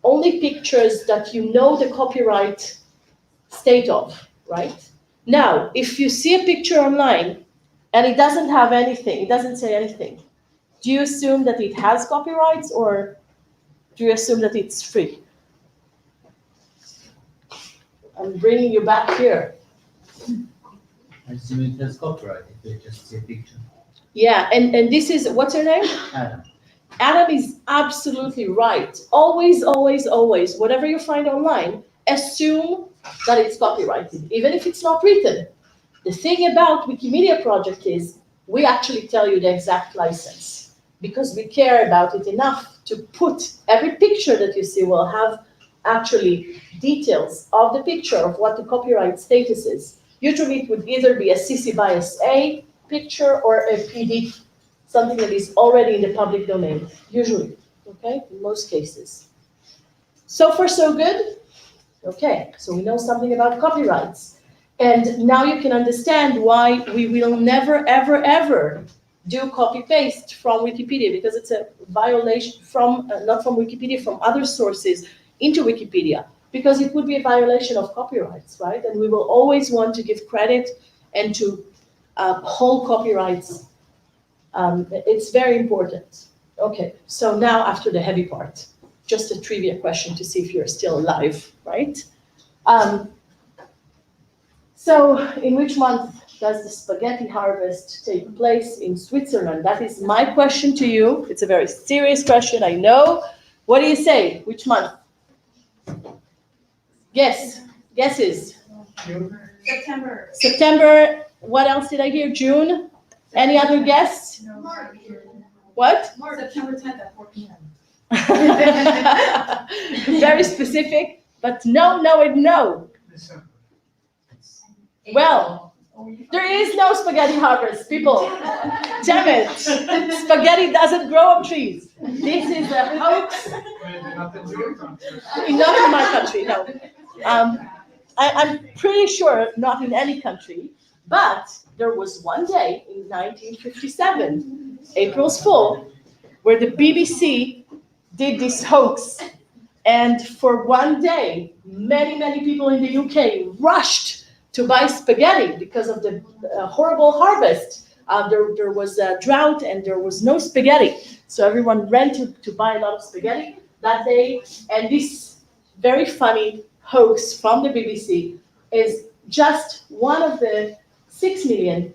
only pictures that you know the copyright state of, right? Now, if you see a picture online and it doesn't have anything, it doesn't say anything, do you assume that it has copyrights or do you assume that it's free? I'm bringing you back here. I assume it has copyright if you just see a picture. Yeah, and this is, what's your name? Adam. Adam is absolutely right. Always, always, always, whatever you find online, assume that it's copyrighted, even if it's not written. The thing about Wikimedia project is we actually tell you the exact license because we care about it enough to put every picture that you see will have actually details of the picture of what the copyright status is. Usually it would either be a CC BY SA picture or a PD, something that is already in the public domain, usually, okay, in most cases. So far, so good? Okay, so we know something about copyrights. And now you can understand why we will never, ever, ever do copy-paste from Wikipedia, because it's a violation from, not from Wikipedia, from other sources into Wikipedia, because it would be a violation of copyrights, right? And we will always want to give credit and to hold copyrights. It's very important. Okay, so now after the heavy part, just a trivia question to see if you're still alive, right? So in which month does the spaghetti harvest take place in Switzerland? That is my question to you. It's a very serious question, I know. What do you say? Which month? Guess. Guesses. September. September. What else did I hear? June? Any other guess? March. What? September 10th at 4 p.m. Very specific, but no, no, and no. Well, there is no spaghetti harvest, people. Damn it. Spaghetti doesn't grow on trees. This is a hoax. Not in my country, no. I'm pretty sure not in any country, but there was one day in 1957, April's Fool, where the BBC did this hoax. And for one day, many, many people in the UK rushed to buy spaghetti because of the horrible harvest. There was a drought and there was no spaghetti. So everyone ran to buy a lot of spaghetti that day. And this very funny hoax from the BBC is just one of the 6 million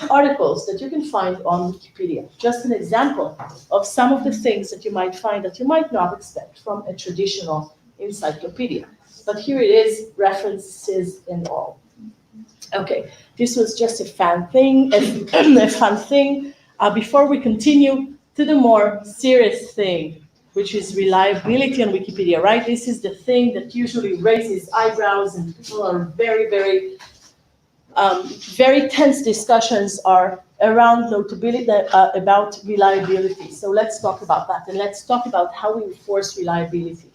articles that you can find on Wikipedia. Just an example of some of the things that you might find that you might not expect from a traditional encyclopedia. But here it is, references and all. Okay, this was just a fun thing. Before we continue to the more serious thing, which is reliability on Wikipedia, right? This is the thing that usually raises eyebrows and people are very, very, very tense discussions are around notability, about reliability. So let's talk about that and let's talk about how we enforce reliability.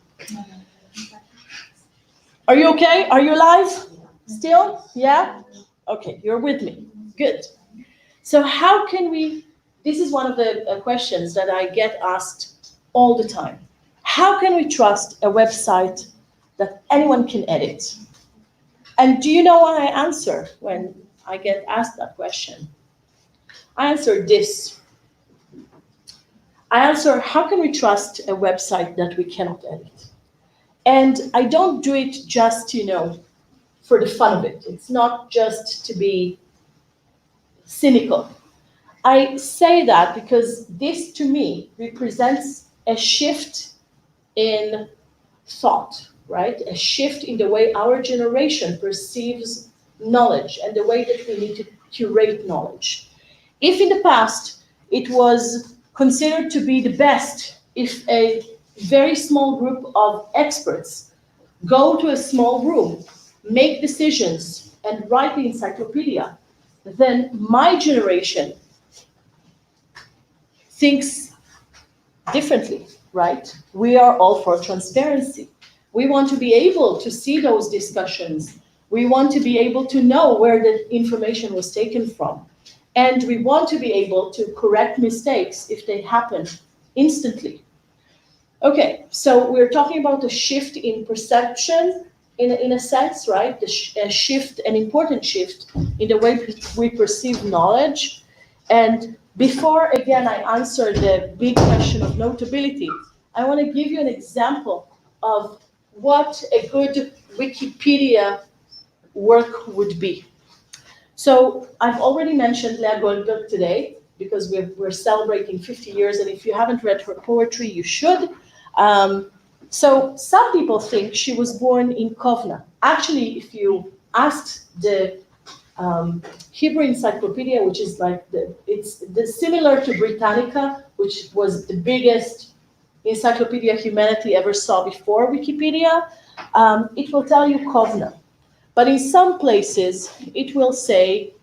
Are you okay? Are you alive? Still? Yeah? Okay, you're with me. Good. So how can we, this is one of the questions that I get asked all the time. How can we trust a website that anyone can edit? And do you know what I answer when I get asked that question? I answer this. I answer, how can we trust a website that we cannot edit? And I don't do it just, for the fun of it. It's not just to be cynical. I say that because this, to me, represents a shift in thought, right? A shift in the way our generation perceives knowledge and the way that we need to curate knowledge. If in the past it was considered to be the best if a very small group of experts go to a small room, make decisions, and write the encyclopedia, then my generation thinks differently, right? We are all for transparency. We want to be able to see those discussions. We want to be able to know where the information was taken from. And we want to be able to correct mistakes if they happen instantly. Okay, so we're talking about a shift in perception, in a sense, right? A shift, an important shift in the way we perceive knowledge. And before, again, I answer the big question of notability, I want to give you an example of what a good Wikipedia work would be. So I've already mentioned Leah Goldberg today because we're celebrating 50 years, and if you haven't read her poetry, you should. So some people think she was born in Kovna. Actually, if you asked the Hebrew Encyclopedia, which is like it's similar to Britannica, which was the biggest encyclopedia humanity ever saw before Wikipedia, it will tell you Kovna. But in some places, it will say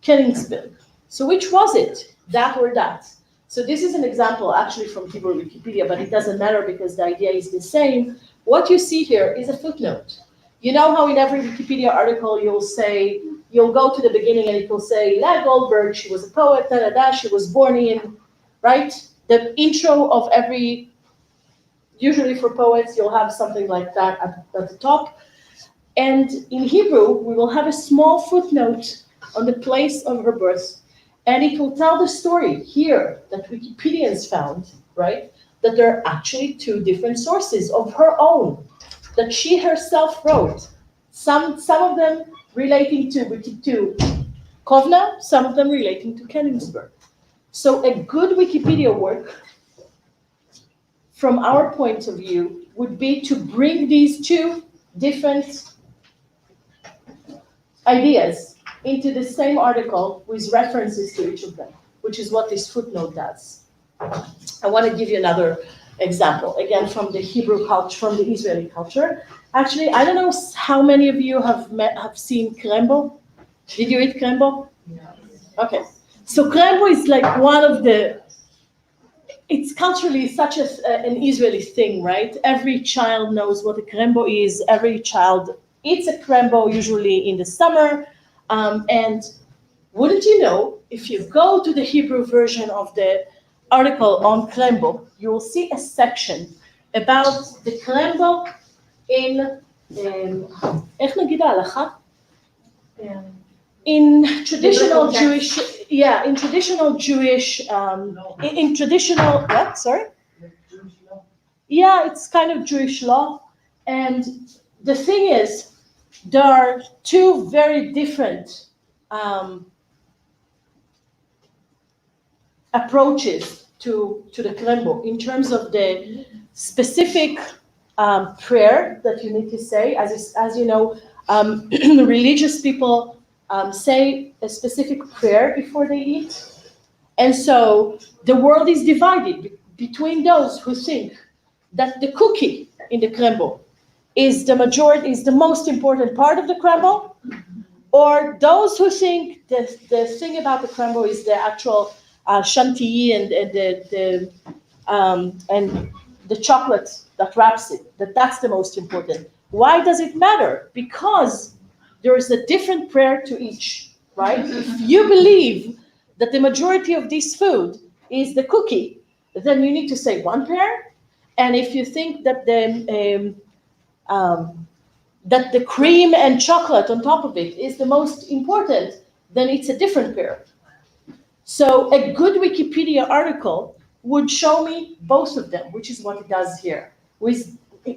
Königsberg. So which was it, that or that? So this is an example actually from Hebrew Wikipedia, but it doesn't matter because the idea is the same. What you see here is a footnote. You know how in every Wikipedia article you'll go to the beginning and it will say, Leah Goldberg, she was a poet, da da da, she was born in, right? The intro of every, usually for poets, you'll have something like that at the top. And in Hebrew, we will have a small footnote on the place of her birth, and it will tell the story here that Wikipedians found, right? That there are actually two different sources of her own that she herself wrote. Some of them relating to Kovna, some of them relating to Königsberg. So a good Wikipedia work, from our point of view, would be to bring these two different ideas into the same article with references to each of them, which is what this footnote does. I want to give you another example, again from the Hebrew culture, from the Israeli culture. Actually, I don't know how many of you have seen krembo. Did you eat krembo? No. Okay, so krembo is like one of the. It's culturally such an Israeli thing, right? Every child knows what a krembo is. Every child eats a krembo, usually in the summer. And wouldn't you know, if you go to the Hebrew version of the article on krembo, you will see a section about the krembo in, איך נגיד ההלכה? In traditional Jewish, in traditional Jewish, in traditional, what, sorry? Yeah, it's kind of Jewish law. And the thing is, there are two very different approaches to the krembo in terms of the specific prayer that you need to say. As you know, religious people say a specific prayer before they eat. And so the world is divided between those who think that the cookie in the krembo is the most important part of the krembo, or those who think the thing about the krembo is the actual chantilly and the chocolate that wraps it, that's the most important. Why does it matter? Because there is a different prayer to each, right? If you believe that the majority of this food is the cookie, then you need to say one prayer. And if you think that the cream and chocolate on top of it is the most important, then it's a different prayer. So a good Wikipedia article would show me both of them, which is what it does here, with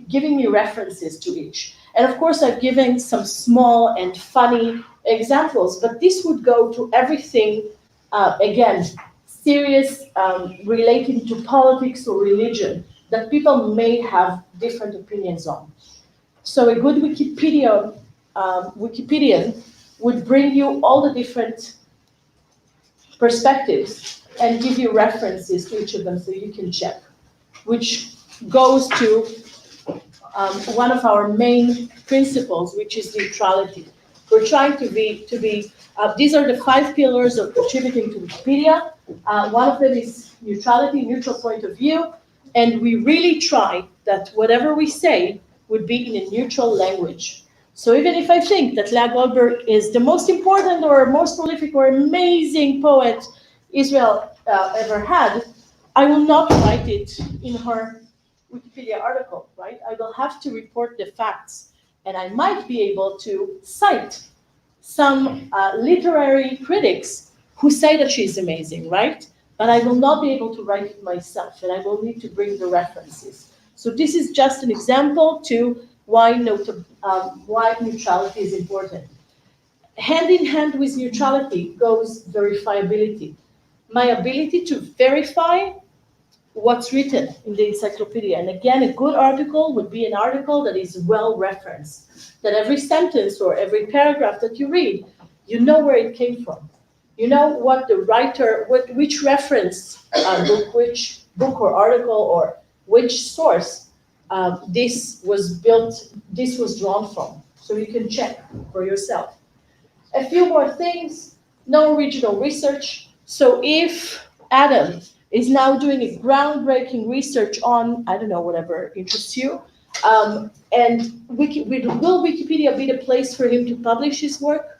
giving me references to each. And of course, I've given some small and funny examples, but this would go to everything again, serious relating to politics or religion that people may have different opinions on. So a good Wikipedian would bring you all the different perspectives and give you references to each of them so you can check, which goes to one of our main principles, which is neutrality. We're trying to be these are the 5 pillars of contributing to Wikipedia. One of them is neutrality, neutral point of view, and we really try that whatever we say would be in a neutral language. So even if I think that Leah Goldberg is the most important or most prolific or amazing poet Israel ever had, I will not write it in her Wikipedia article, right? I will have to report the facts, and I might be able to cite some literary critics who say that she's amazing, right? But I will not be able to write it myself, and I will need to bring the references. So this is just an example to why neutrality is important. Hand in hand with neutrality goes verifiability. My ability to verify what's written in the encyclopedia. And again, a good article would be an article that is well referenced, that every sentence or every paragraph that you read, you know where it came from. You know what the writer, which reference book, which book or article or which source this was drawn from. So you can check for yourself. A few more things, no original research. So if Adam is now doing a groundbreaking research on, I don't know, whatever interests you, and will Wikipedia be the place for him to publish his work?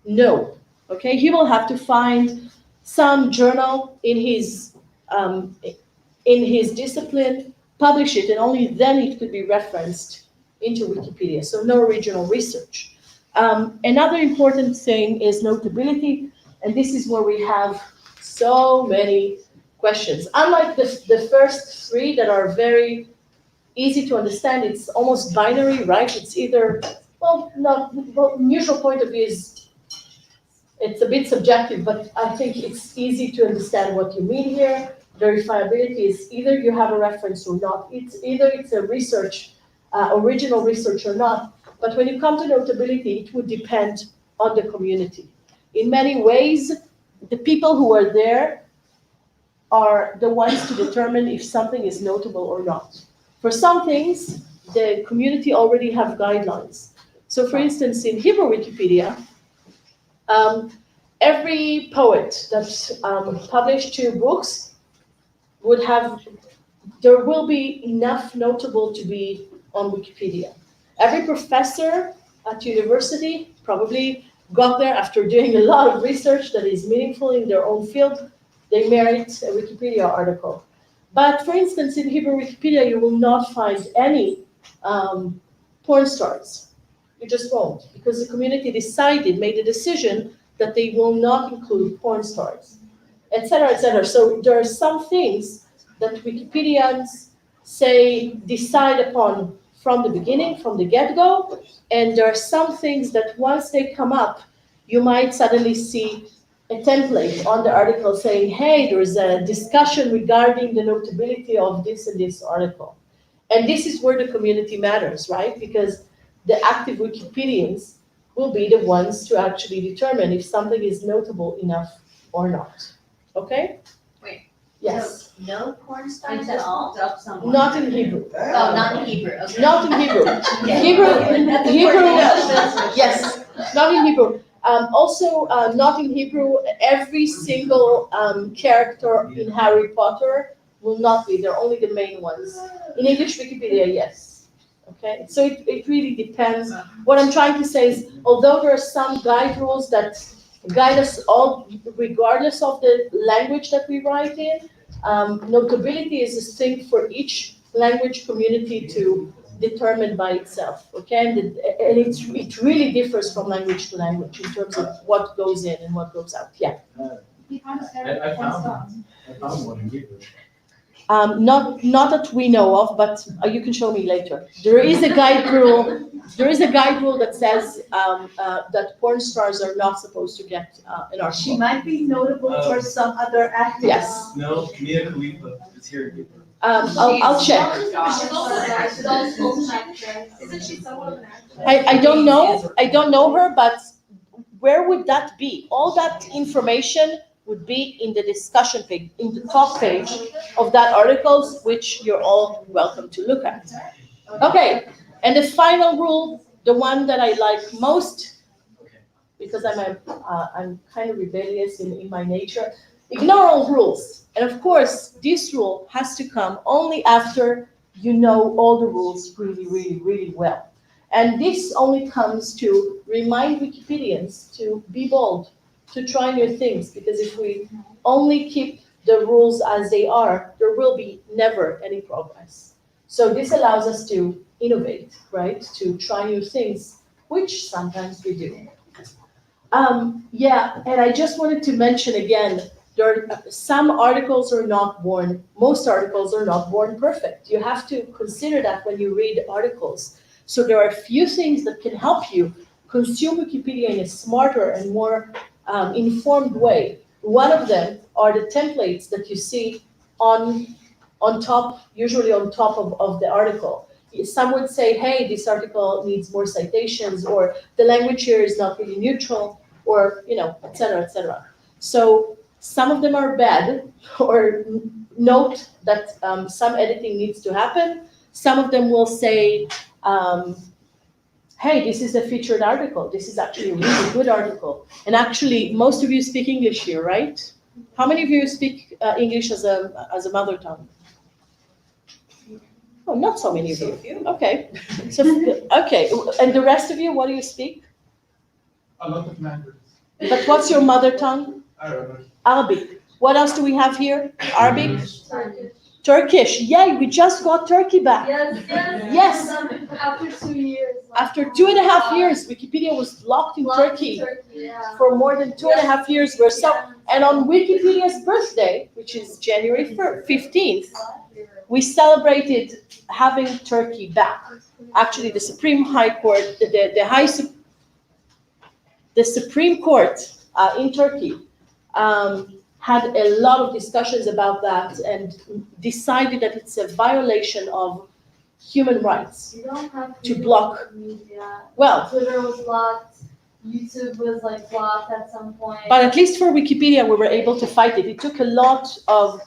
No. Okay, he will have to find some journal in his discipline, publish it, and only then it could be referenced into Wikipedia. So no original research. Another important thing is notability, and this is where we have so many questions. Unlike the first 3 that are very easy to understand, it's almost binary, right? It's either, neutral point of view it's a bit subjective, but I think it's easy to understand what you mean here. Verifiability is either you have a reference or not. It's a research, original research or not. But when you come to notability, it would depend on the community. In many ways, the people who are there are the ones to determine if something is notable or not. For some things, the community already have guidelines. So for instance, in Hebrew Wikipedia, every poet that published 2 books there will be enough notable to be on Wikipedia. Every professor at university probably got there after doing a lot of research that is meaningful in their own field. They merit a Wikipedia article. But for instance, in Hebrew Wikipedia, you will not find any porn stars. You just won't, because the community made a decision that they will not include porn stars, etc., etc. So there are some things that Wikipedians decide upon from the beginning, from the get-go, and there are some things that once they come up, you might suddenly see a template on the article saying, hey, there is a discussion regarding the notability of this and this article. And this is where the community matters, right? Because the active Wikipedians will be the ones to actually determine if something is notable enough or not. Okay? Wait. Yes. So no porn stars at all? Not in Hebrew. Oh, not in Hebrew. Okay. Not in Hebrew. Yes, not in Hebrew. Also, not in Hebrew, every single character in Harry Potter will not be. They're only the main ones. In English Wikipedia, yes. Okay, so it really depends. What I'm trying to say is, although there are some guide rules that guide us all, regardless of the language that we write in, notability is a thing for each language community to determine by itself, okay? And it really differs from language to language in terms of what goes in and what goes out. Yeah. I found one in Hebrew. Not that we know of, but you can show me later. There is a guide rule. There is a guide rule that says that porn stars are not supposed to get an article. She might be notable for some other activists. Yes. No, Mia Khalifa is here. I'll check. She's also an actress. Isn't she somewhat of an actress? I don't know. I don't know her, but where would that be? All that information would be in the discussion page, in the top page of that articles, which you're all welcome to look at. Okay, and the final rule, the one that I like most, because I'm kind of rebellious in my nature, ignore all rules. And of course, this rule has to come only after you know all the rules really, really, really well. And this only comes to remind Wikipedians to be bold, to try new things, because if we only keep the rules as they are, there will be never any progress. So this allows us to innovate, right? To try new things, which sometimes we do. Yeah, and I just wanted to mention again, some articles are not born, most articles are not born perfect. You have to consider that when you read articles. So there are a few things that can help you consume Wikipedia in a smarter and more informed way. One of them are the templates that you see on top, usually on top of the article. Some would say, hey, this article needs more citations, or the language here is not really neutral, or, et cetera, et cetera. So some of them are bad, or note that some editing needs to happen. Some of them will say, hey, this is a featured article. This is actually a really good article. And actually, most of you speak English here, right? How many of you speak English as a mother tongue? Oh, not so many of you. Okay. So, okay. And the rest of you, what do you speak? A lot of languages. But what's your mother tongue? Arabic. Arabic. What else do we have here? Arabic? Turkish. Turkish. Yay, we just got Turkey back. Yes. Yes. After 2 years. After 2.5 years, Wikipedia was blocked in Turkey for more than 2.5 years. And on Wikipedia's birthday, which is January 15th, we celebrated having Turkey back. Actually, the Supreme High Court, the Supreme Court in Turkey had a lot of discussions about that and decided that it's a violation of human rights You don't have to block. media. Well, Twitter was blocked. YouTube was blocked at some point. but at least for Wikipedia, we were able to fight it. It took a lot of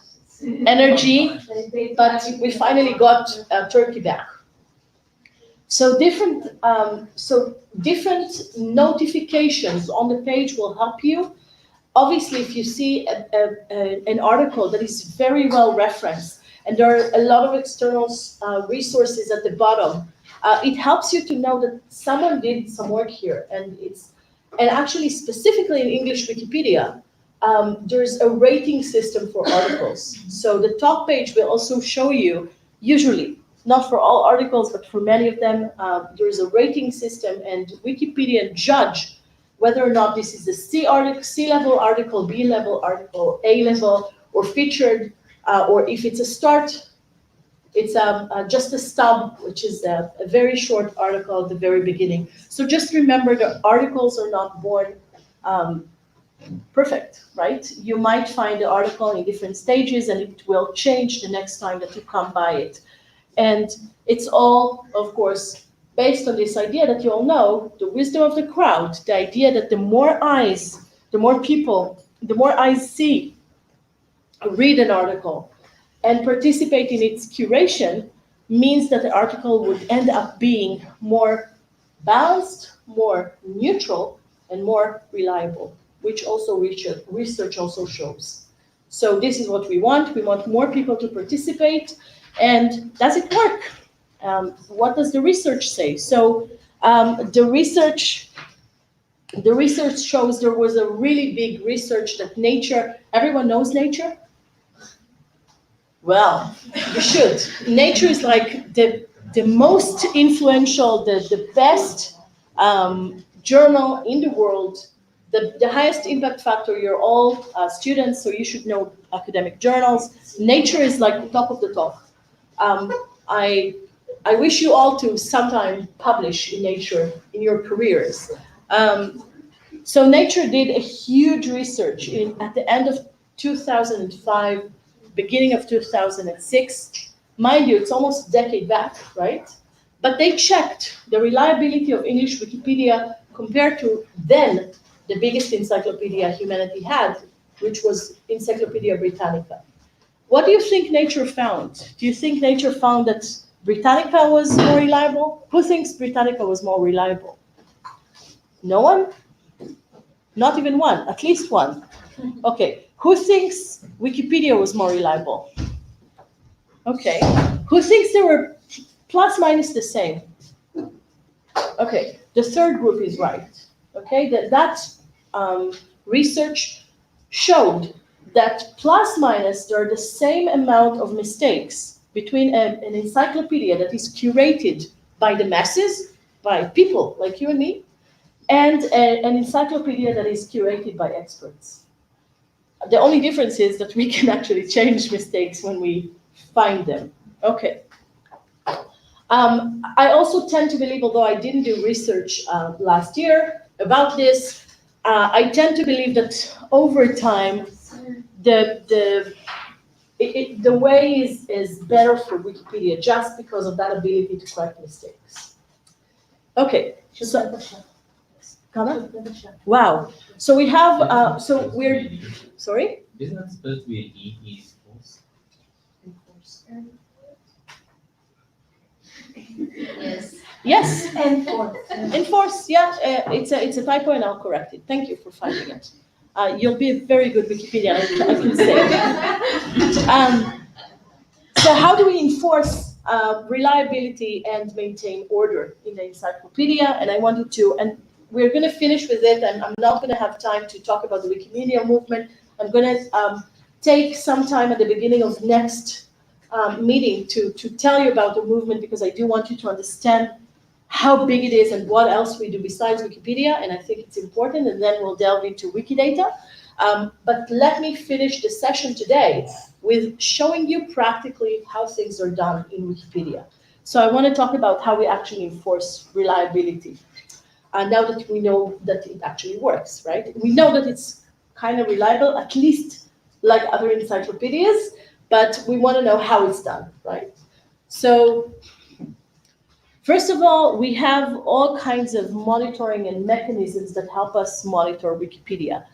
energy, but we finally got Turkey back. So different notifications on the page will help you. Obviously, if you see an article that is very well referenced, and there are a lot of external resources at the bottom, it helps you to know that someone did some work here, and actually specifically in English Wikipedia, there's a rating system for articles. So the top page will also show you, usually, not for all articles, but for many of them, there's a rating system, and Wikipedia judge whether or not this is a C-level article, B-level article, A-level, or featured, or if it's a start, it's just a stub, which is a very short article at the very beginning. So just remember, the articles are not born perfect, right? You might find the article in different stages, and it will change the next time that you come by it. And it's all, of course, based on this idea that you all know, the wisdom of the crowd, the idea that the more eyes, the more people, the more eyes see, read an article, and participate in its curation, means that the article would end up being more balanced, more neutral, and more reliable, which also research also shows. So this is what we want. We want more people to participate. And does it work? What does the research say? So the research shows there was a really big research that Nature, everyone knows Nature? Well, you should. Nature is like the most influential, the best journal in the world, the highest impact factor. You're all students, so you should know academic journals. Nature is like top of the top. I wish you all to sometime publish in Nature in your careers. So Nature did a huge research at the end of 2005, beginning of 2006. Mind you, it's almost a decade back, right? But they checked the reliability of English Wikipedia compared to then the biggest encyclopedia humanity had, which was Encyclopedia Britannica. What do you think Nature found? Do you think Nature found that Britannica was more reliable? Who thinks Britannica was more reliable? No one? Not even one, at least one. Okay, who thinks Wikipedia was more reliable? Okay, who thinks they were plus minus the same? Okay, the third group is right. Okay, that research showed that plus minus there are the same amount of mistakes between an encyclopedia that is curated by the masses, by people like you and me, and an encyclopedia that is curated by experts. The only difference is that we can actually change mistakes when we find them. Okay. I also tend to believe, although I didn't do research last year about this, I tend to believe that over time, the way is better for Wikipedia just because of that ability to correct mistakes. Okay, so, wow. So we have, so we're, sorry? Isn't that supposed to be an E false? Yes. Yes, Enforce. enforce, yeah, it's a typo and I'll correct it. Thank you for finding it. You'll be a very good Wikipedian, I can say. So how do we enforce reliability and maintain order in the encyclopedia? And I wanted to, and we're going to finish with it, and I'm not going to have time to talk about the Wikimedia movement. I'm going to take some time at the beginning of next meeting to tell you about the movement, because I do want you to understand how big it is and what else we do besides Wikipedia, and I think it's important, and then we'll delve into Wikidata. But let me finish the session today with showing you practically how things are done in Wikipedia. So I want to talk about how we actually enforce reliability. Now that we know that it actually works, right? We know that it's kind of reliable, at least like other encyclopedias, but we want to know how it's done, right? So first of all, we have all kinds of monitoring and mechanisms that help us monitor Wikipedia.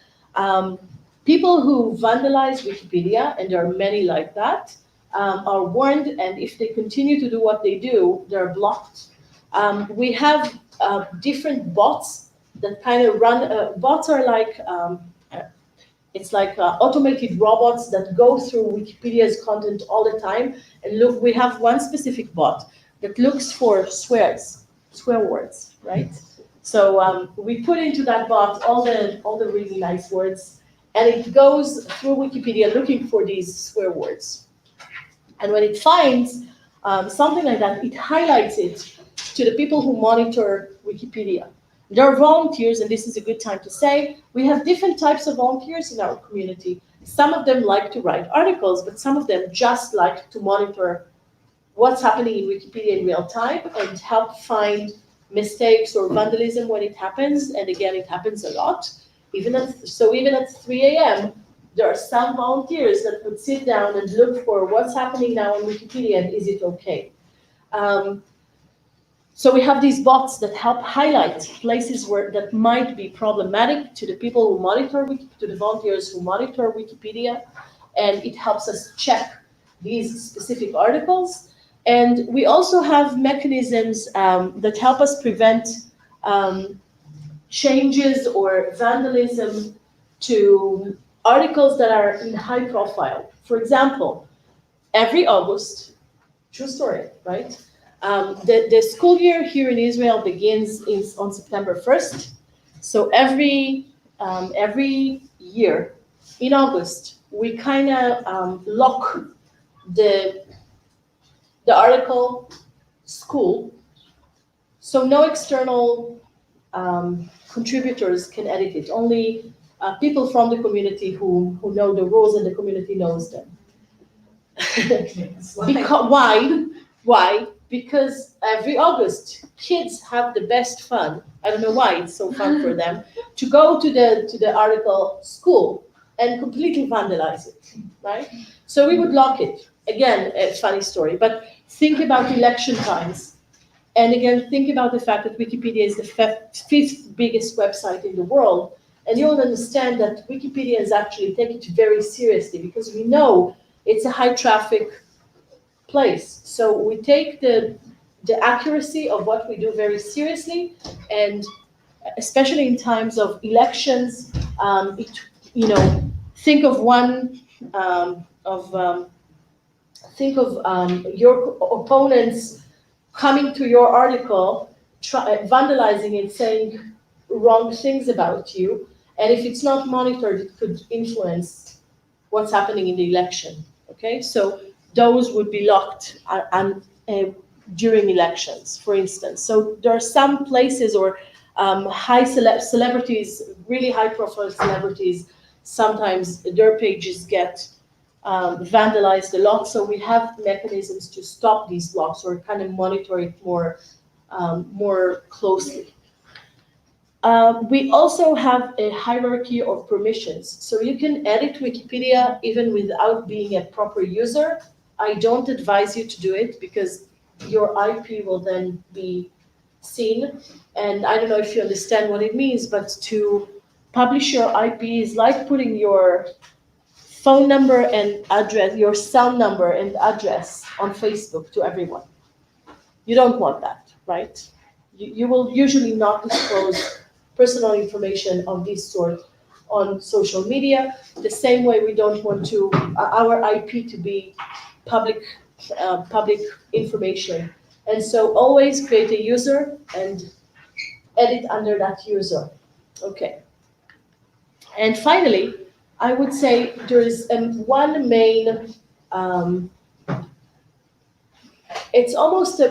People who vandalize Wikipedia, and there are many like that, are warned, and if they continue to do what they do, they're blocked. We have different bots that kind of run, bots are like, it's like automated robots that go through Wikipedia's content all the time. And look, we have one specific bot that looks for swear words, right? So we put into that bot all the really nice words, and it goes through Wikipedia looking for these swear words. And when it finds something like that, it highlights it to the people who monitor Wikipedia. There are volunteers, and this is a good time to say, we have different types of volunteers in our community. Some of them like to write articles, but some of them just like to monitor what's happening in Wikipedia in real time and help find mistakes or vandalism when it happens. And again, it happens a lot. Even at 3 a.m., there are some volunteers that would sit down and look for what's happening now on Wikipedia and is it okay. So we have these bots that help highlight places that might be problematic to the people who monitor, to the volunteers who monitor Wikipedia, and it helps us check these specific articles. And we also have mechanisms that help us prevent changes or vandalism to articles that are in high profile. For example, every August, true story, right? The school year here in Israel begins on September 1st. So every year in August, we kind of lock the article school, so no external contributors can edit it. Only people from the community who know the rules and the community knows them. Because, why? because every August, kids have the best fun. I don't know why it's so fun for them to go to the article school and completely vandalize it, right? So we would lock it. Again, a funny story, but think about election times. And again, think about the fact that Wikipedia is the fifth biggest website in the world. And you'll understand that Wikipedia is actually taking it very seriously because we know it's a high traffic place. So we take the accuracy of what we do very seriously, and especially in times of elections, think of one think of your opponents coming to your article, vandalizing it, saying wrong things about you, and if it's not monitored, it could influence what's happening in the election. Okay, so those would be locked during elections, for instance. So there are some places or high celebrities, really high-profile celebrities, sometimes their pages get vandalized a lot. So we have mechanisms to stop these blocks or kind of monitor it more closely. We also have a hierarchy of permissions. So you can edit Wikipedia even without being a proper user. I don't advise you to do it because your IP will then be seen. And I don't know if you understand what it means, but to publish your IP is like putting your phone number and address, your cell number and address on Facebook to everyone. You don't want that, right? You will usually not disclose personal information of this sort on social media, the same way we don't want our IP to be public information. And so always create a user and edit under that user. Okay. And finally, I would say there is one main, it's almost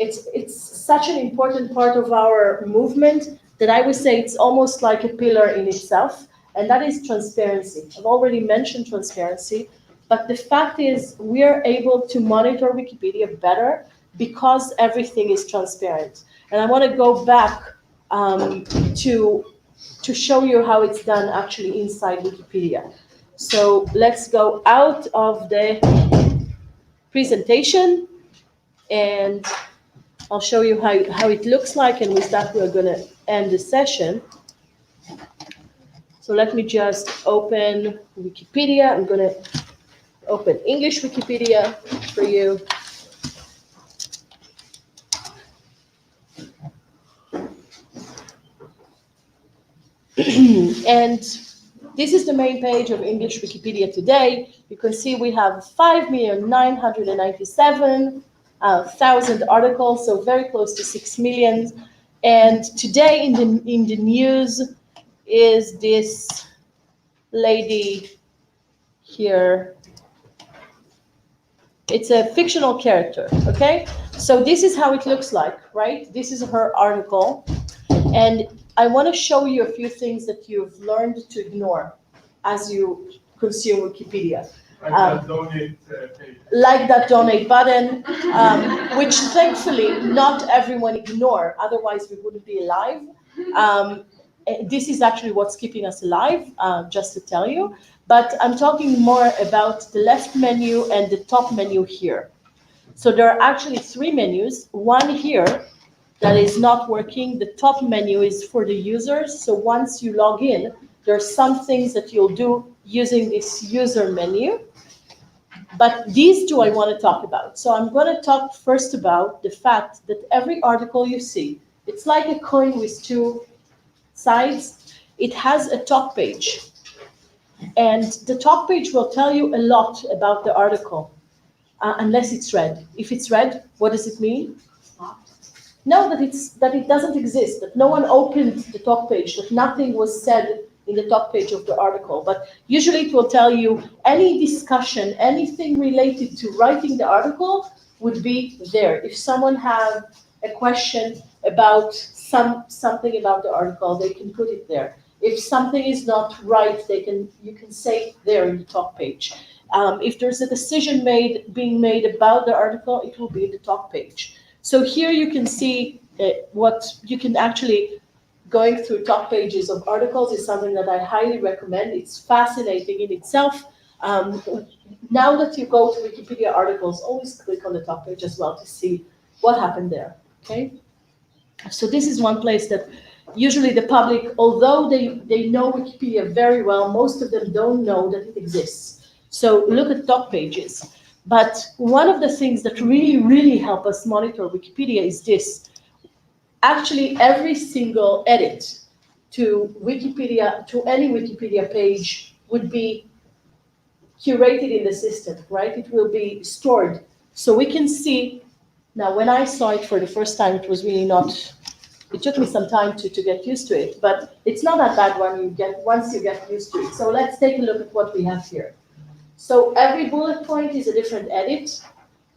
it's such an important part of our movement that I would say it's almost like a pillar in itself, and that is transparency. I've already mentioned transparency, but the fact is we are able to monitor Wikipedia better because everything is transparent. And I want to go back to show you how it's done actually inside Wikipedia. So let's go out of the presentation and I'll show you how it looks like, and with that we're going to end the session. So let me just open Wikipedia. I'm going to open English Wikipedia for you. And this is the main page of English Wikipedia today. You can see we have 5,997,000 articles, so very close to 6 million. And today in the news is this lady here. It's a fictional character, okay? So this is how it looks like, right? This is her article. And I want to show you a few things that you've learned to ignore as you consume Wikipedia. Like that donate page. Like that donate button, which thankfully not everyone ignore, otherwise we wouldn't be alive. This is actually what's keeping us alive, just to tell you. But I'm talking more about the left menu and the top menu here. So there are actually 3 menus, one here that is not working. The top menu is for the users. So once you log in, there are some things that you'll do using this user menu. But these 2 I want to talk about. So I'm going to talk first about the fact that every article you see, it's like a coin with 2 sides. It has a top page. And the top page will tell you a lot about the article, unless it's red. If it's red, what does it mean? No, that it doesn't exist, that no one opened the top page, that nothing was said in the top page of the article. But usually it will tell you any discussion, anything related to writing the article would be there. If someone has a question about something about the article, they can put it there. If something is not right, you can say it there in the top page. If there's a decision being made about the article, it will be in the top page. So here you can see what you can actually, going through top pages of articles is something that I highly recommend. It's fascinating in itself. Now that you go to Wikipedia articles, always click on the top page as well to see what happened there, okay? So this is one place that usually the public, although they know Wikipedia very well, most of them don't know that it exists. So look at top pages. But one of the things that really, really help us monitor Wikipedia is this. Actually, every single edit to Wikipedia, to any Wikipedia page would be curated in the system, right? It will be stored. So we can see, now when I saw it for the first time, it was really not, it took me some time to get used to it, but it's not that bad once you get used to it. So let's take a look at what we have here. So every bullet point is a different edit,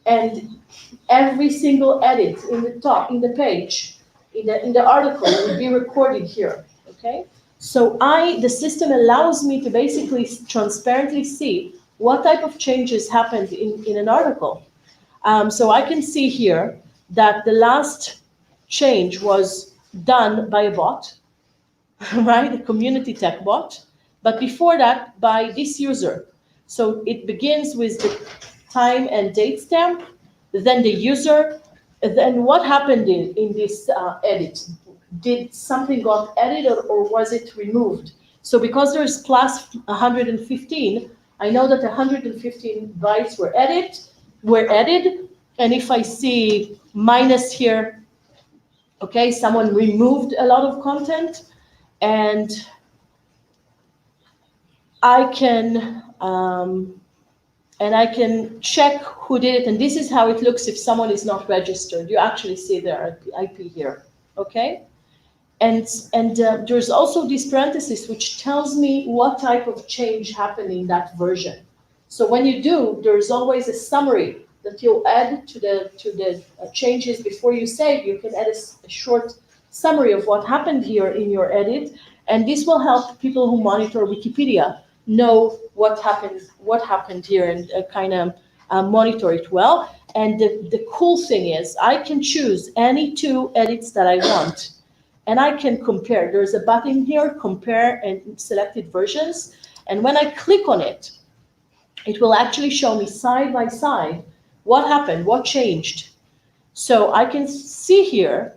and every single edit in the top, in the page, in the article will be recorded here, okay? So the system allows me to basically transparently see what type of changes happened in an article. So I can see here that the last change was done by a bot, right? A community tech bot, but before that by this user. So it begins with the time and date stamp, then the user, then what happened in this edit? Did something got edited or was it removed? So because there's plus 115, I know that 115 bytes were added, and if I see minus here, okay, someone removed a lot of content, and I can check who did it, and this is how it looks if someone is not registered. You actually see their IP here, okay? And there's also this parenthesis which tells me what type of change happened in that version. So when you do, there's always a summary that you'll add to the changes before you save. You can add a short summary of what happened here in your edit, and this will help people who monitor Wikipedia know what happened here and kind of monitor it well. And the cool thing is I can choose any 2 edits that I want. And I can compare. There's a button here, compare and selected versions. And when I click on it, it will actually show me side by side what happened, what changed. So I can see here,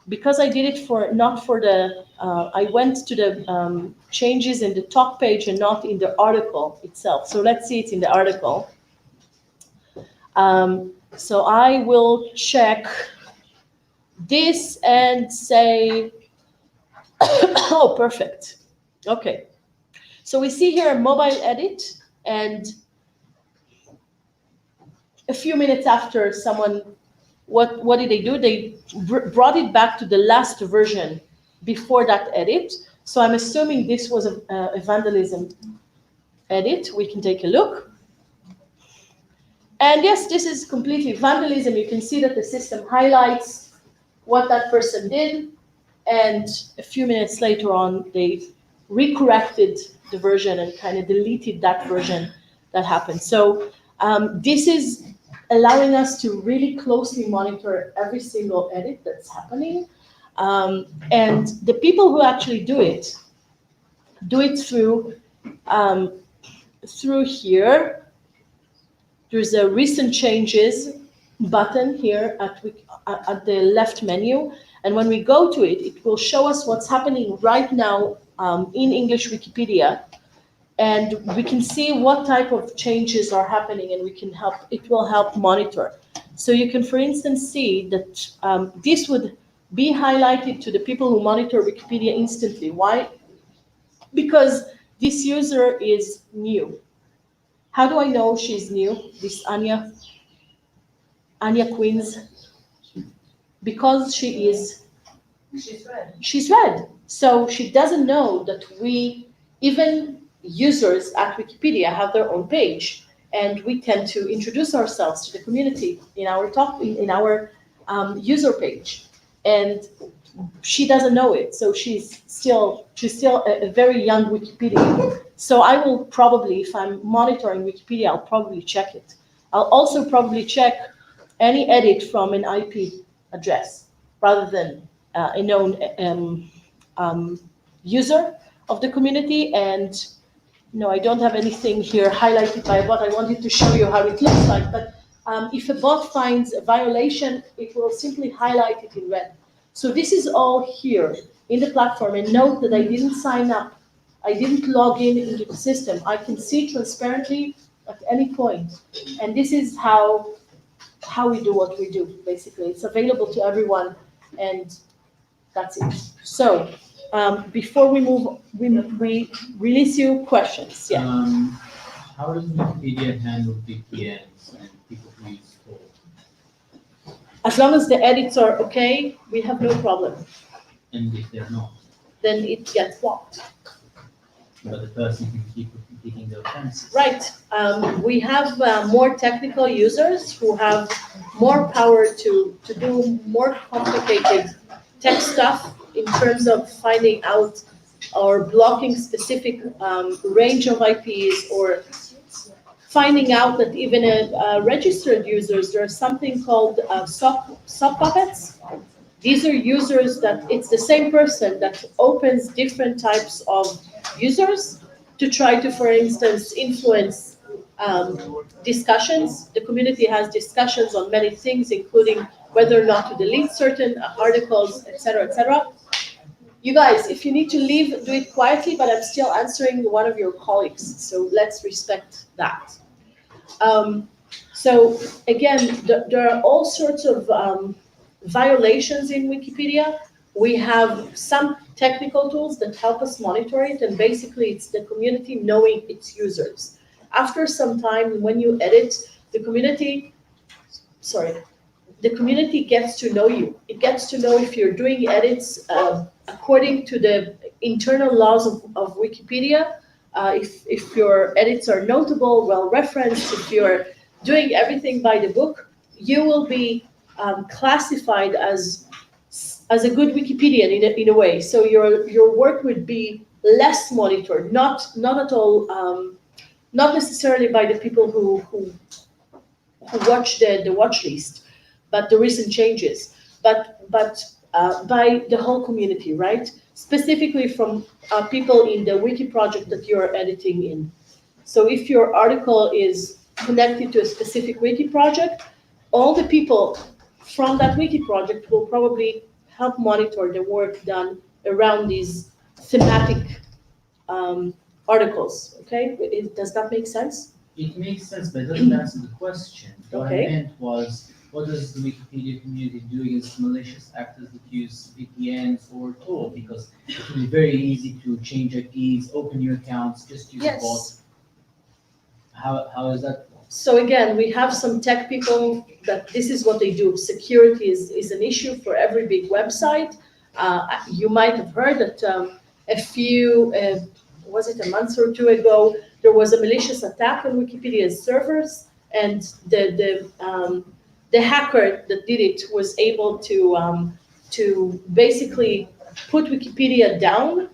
because I did it not for the, I went to the changes in the top page and not in the article itself. So let's see it in the article. So I will check this and say, oh, perfect. Okay. So we see here a mobile edit, and a few minutes after someone, what did they do? They brought it back to the last version before that edit. So I'm assuming this was a vandalism edit. We can take a look. And yes, this is completely vandalism. You can see that the system highlights what that person did, and a few minutes later on, they recorrected the version and kind of deleted that version that happened. So this is allowing us to really closely monitor every single edit that's happening. And the people who actually do it through here. There's a recent changes button here at the left menu. And when we go to it, it will show us what's happening right now in English Wikipedia. And we can see what type of changes are happening, and it will help monitor. So you can, for instance, see that this would be highlighted to the people who monitor Wikipedia instantly. Why? Because this user is new. How do I know she's new? This Anya Queens, because she's red. So she doesn't know that even users at Wikipedia have their own page, and we tend to introduce ourselves to the community in our user page. And she doesn't know it, so she's still a very young Wikipedia. So I will probably, if I'm monitoring Wikipedia, I'll probably check it. I'll also probably check any edit from an IP address rather than a known user of the community. And no, I don't have anything here highlighted by a bot. I wanted to show you how it looks like, but if a bot finds a violation, it will simply highlight it in red. So this is all here in the platform, and note that I didn't sign up. I didn't log in into the system. I can see transparently at any point. And this is how we do what we do, basically. It's available to everyone, and that's it. So before we move, we release you questions. Yeah. How does Wikipedia handle VPNs and people who use Tor? As long as the edits are okay, we have no problem. And if they're not? Then it gets blocked. But the person can keep repeating the offenses. Right. We have more technical users who have more power to do more complicated tech stuff in terms of finding out or blocking specific range of IPs, or finding out that even registered users, there's something called sub puppets. These are users that it's the same person that opens different types of users to try to, for instance, influence discussions. The community has discussions on many things, including whether or not to delete certain articles, etc., etc. You guys, if you need to leave, do it quietly, but I'm still answering one of your colleagues, so let's respect that. So again, there are all sorts of violations in Wikipedia. We have some technical tools that help us monitor it, and basically it's the community knowing its users. After some time, when you edit, the community gets to know you. It gets to know if you're doing edits according to the internal laws of Wikipedia, if your edits are notable, well-referenced, if you're doing everything by the book, you will be classified as a good Wikipedian in a way. So your work would be less monitored, not at all, not necessarily by the people who watch the watch list, but the recent changes, but by the whole community, right? Specifically from people in the Wiki project that you're editing in. So if your article is connected to a specific Wiki project, all the people from that Wiki project will probably help monitor the work done around these thematic articles, okay? Does that make sense? It makes sense, but it doesn't answer the question. What Okay. I meant was, what does the Wikipedia community do against malicious actors that use VPNs or Tor? Because it can be very easy to change IPs, open new accounts, just use a bot. How is that? So again, we have some tech people that this is what they do. Security is an issue for every big website. You might have heard that a few, was it a month or two ago, there was a malicious attack on Wikipedia's servers, and the hacker that did it was able to basically put Wikipedia down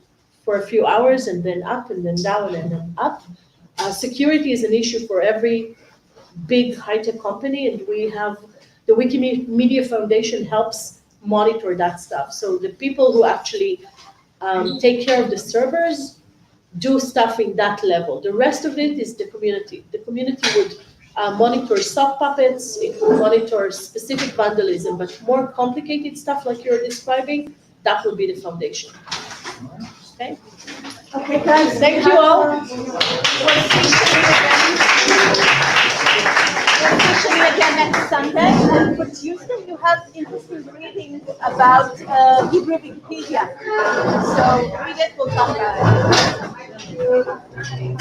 for a few hours, and then up, and then down, and then up. Security is an issue for every big high-tech company, and we have the Wikimedia Foundation helps monitor that stuff. So the people who actually take care of the servers do stuff in that level. The rest of it is the community. The community would monitor sock puppets, it would monitor specific vandalism, but more complicated stuff like you're describing, that would be the foundation. Okay? Okay, guys. Thank you all. We're officially again next Sunday, and for Tuesday you have interesting readings about Hebrew Wikipedia. So read it, we'll talk about it.